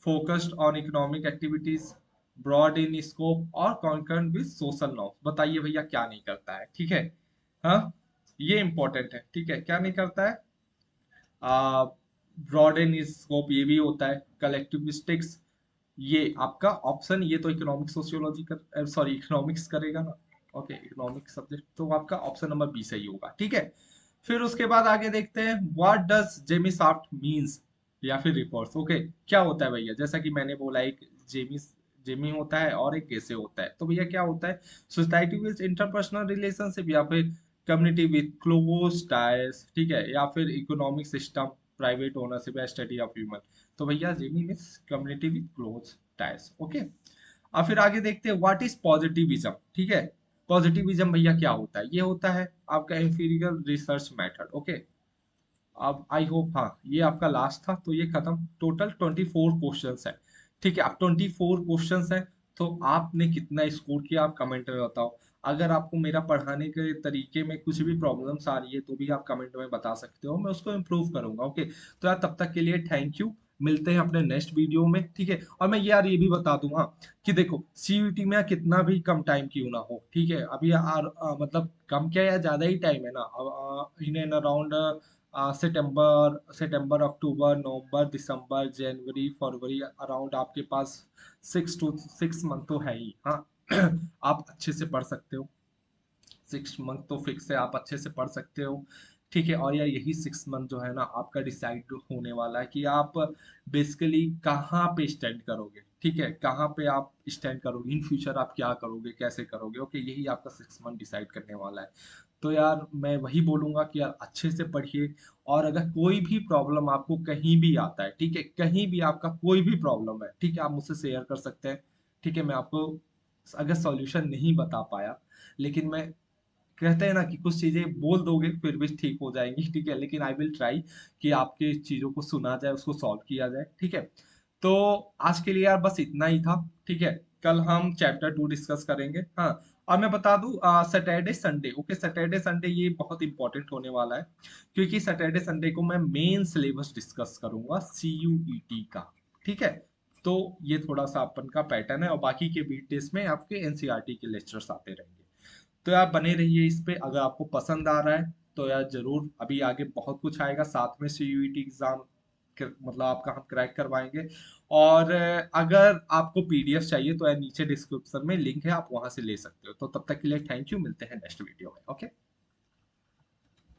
focused on economic activities, broad in scope और कॉन्कर्न विद सोशल नॉर्म्स, बताइए भैया क्या नहीं करता है, ठीक है, हाँ, ये इंपॉर्टेंट है, ठीक है, क्या नहीं करता है, ब्रॉड इन स्कोप ये भी होता है, कलेक्टिविस्टिक्स, ये आपका ऑप्शन, ये तो इकोनॉमिक सोशियोलॉजी कर, सॉरी इकोनॉमिक्स करेगा ना, ओके, इकोनॉमिक सब्जेक्ट, तो आपका ऑप्शन नंबर बी सही होगा, ठीक है। फिर उसके बाद आगे देखते हैं, what does Jamie soft means, या फिर रिफर्स, ओके, क्या होता है भैया, जैसा कि मैंने बोला, एक जेमी जेमी होता है और एक कैसे होता है, तो भैया क्या होता है, सोसाइटी विद इंटरपर्सनल रिलेशनशिप या फिर कम्युनिटी विथ क्लोज टाइज, ठीक है, या फिर इकोनॉमिक सिस्टम, प्राइवेट ओनरशिप या स्टडी ऑफ ह्यूमन। तो भैया Jamie means community with close ties. Okay, अब फिर आगे देखते हैं व्हाट इज पॉजिटिविज्म। ठीक है, पॉजिटिविज्म भैया क्या होता है? ये होता है आपका इंफीरियर रिसर्च मेथड। ओके, अब आई होप, हाँ ये आपका लास्ट था तो ये खत्म। टोटल 24 क्वेश्चंस है। ठीक है, अब 24 क्वेश्चंस है, तो आपने कितना स्कोर किया आप कमेंट में बताओ। अगर आपको मेरा पढ़ाने के तरीके में कुछ भी प्रॉब्लम्स आ रही है तो भी आप कमेंट में बता सकते हो, मैं उसको इम्प्रूव करूंगा। ओके, तो यार तब तक के लिए थैंक यू, मिलते हैं अपने नेक्स्ट वीडियो में। ठीक है, और मैं यार ये भी बता दूं, हाँ कि देखो सीयूईटी में कितना भी कम टाइम क्यों ना हो, ठीक है, अभी मतलब कम क्या या ज्यादा ही टाइम है ना, in and around September October November December January February, around आपके पास 6 to 6 मंथ तो है ही। हाँ आप अच्छे से पढ़ सकते हो, 6 मंथ तो फिक्स है, आप अच्छे से पढ़ सकते हो। ठीक है, और यार यही 6 मंथ जो है ना आपका डिसाइड होने वाला है कि आप बेसिकली कहाँ पे स्टैंड करोगे। ठीक है, कहाँ पे आप स्टैंड करोगे इन फ्यूचर, आप क्या करोगे कैसे करोगे। ओके, यही आपका 6 मंथ डिसाइड करने वाला है। तो यार मैं वही बोलूंगा कि यार अच्छे से पढ़िए, और अगर कोई भी प्रॉब्लम आपको कहीं भी आता है, ठीक है, कहीं भी आपका कोई भी प्रॉब्लम है, ठीक है, आप मुझसे शेयर कर सकते हैं। ठीक है, मैं आपको अगर सॉल्यूशन नहीं बता पाया, लेकिन मैं, कहते हैं ना कि कुछ चीजें बोल दोगे फिर भी ठीक हो जाएंगी, ठीक है, लेकिन आई विल ट्राई कि आपके चीजों को सुना जाए, उसको सॉल्व किया जाए। ठीक है, तो आज के लिए यार बस इतना ही था। ठीक है, कल हम चैप्टर 2 डिस्कस करेंगे। हाँ, और मैं बता दूं Saturday Sunday, okay, Saturday Sunday ये बहुत इंपॉर्टेंट होने वाला है, क्योंकि सैटरडे संडे को मैं मेन सिलेबस डिस्कस करूंगा सीयूईटी का। ठीक है, तो ये थोड़ा सा अपन का पैटर्न है, और बाकी के वीक डेज में आपके एनसीईआरटी के लेक्चर्स आते रहेंगे। तो यार बने रहिए इस पे, अगर आपको पसंद आ रहा है तो यार जरूर, अभी आगे बहुत कुछ आएगा, साथ में सीयूईटी एग्जाम मतलब आपका हम क्रैक करवाएंगे। और अगर आपको पीडीएफ चाहिए तो यार नीचे डिस्क्रिप्शन में लिंक है, आप वहां से ले सकते हो। तो तब तक के लिए थैंक यू, मिलते हैं नेक्स्ट वीडियो में। ओके।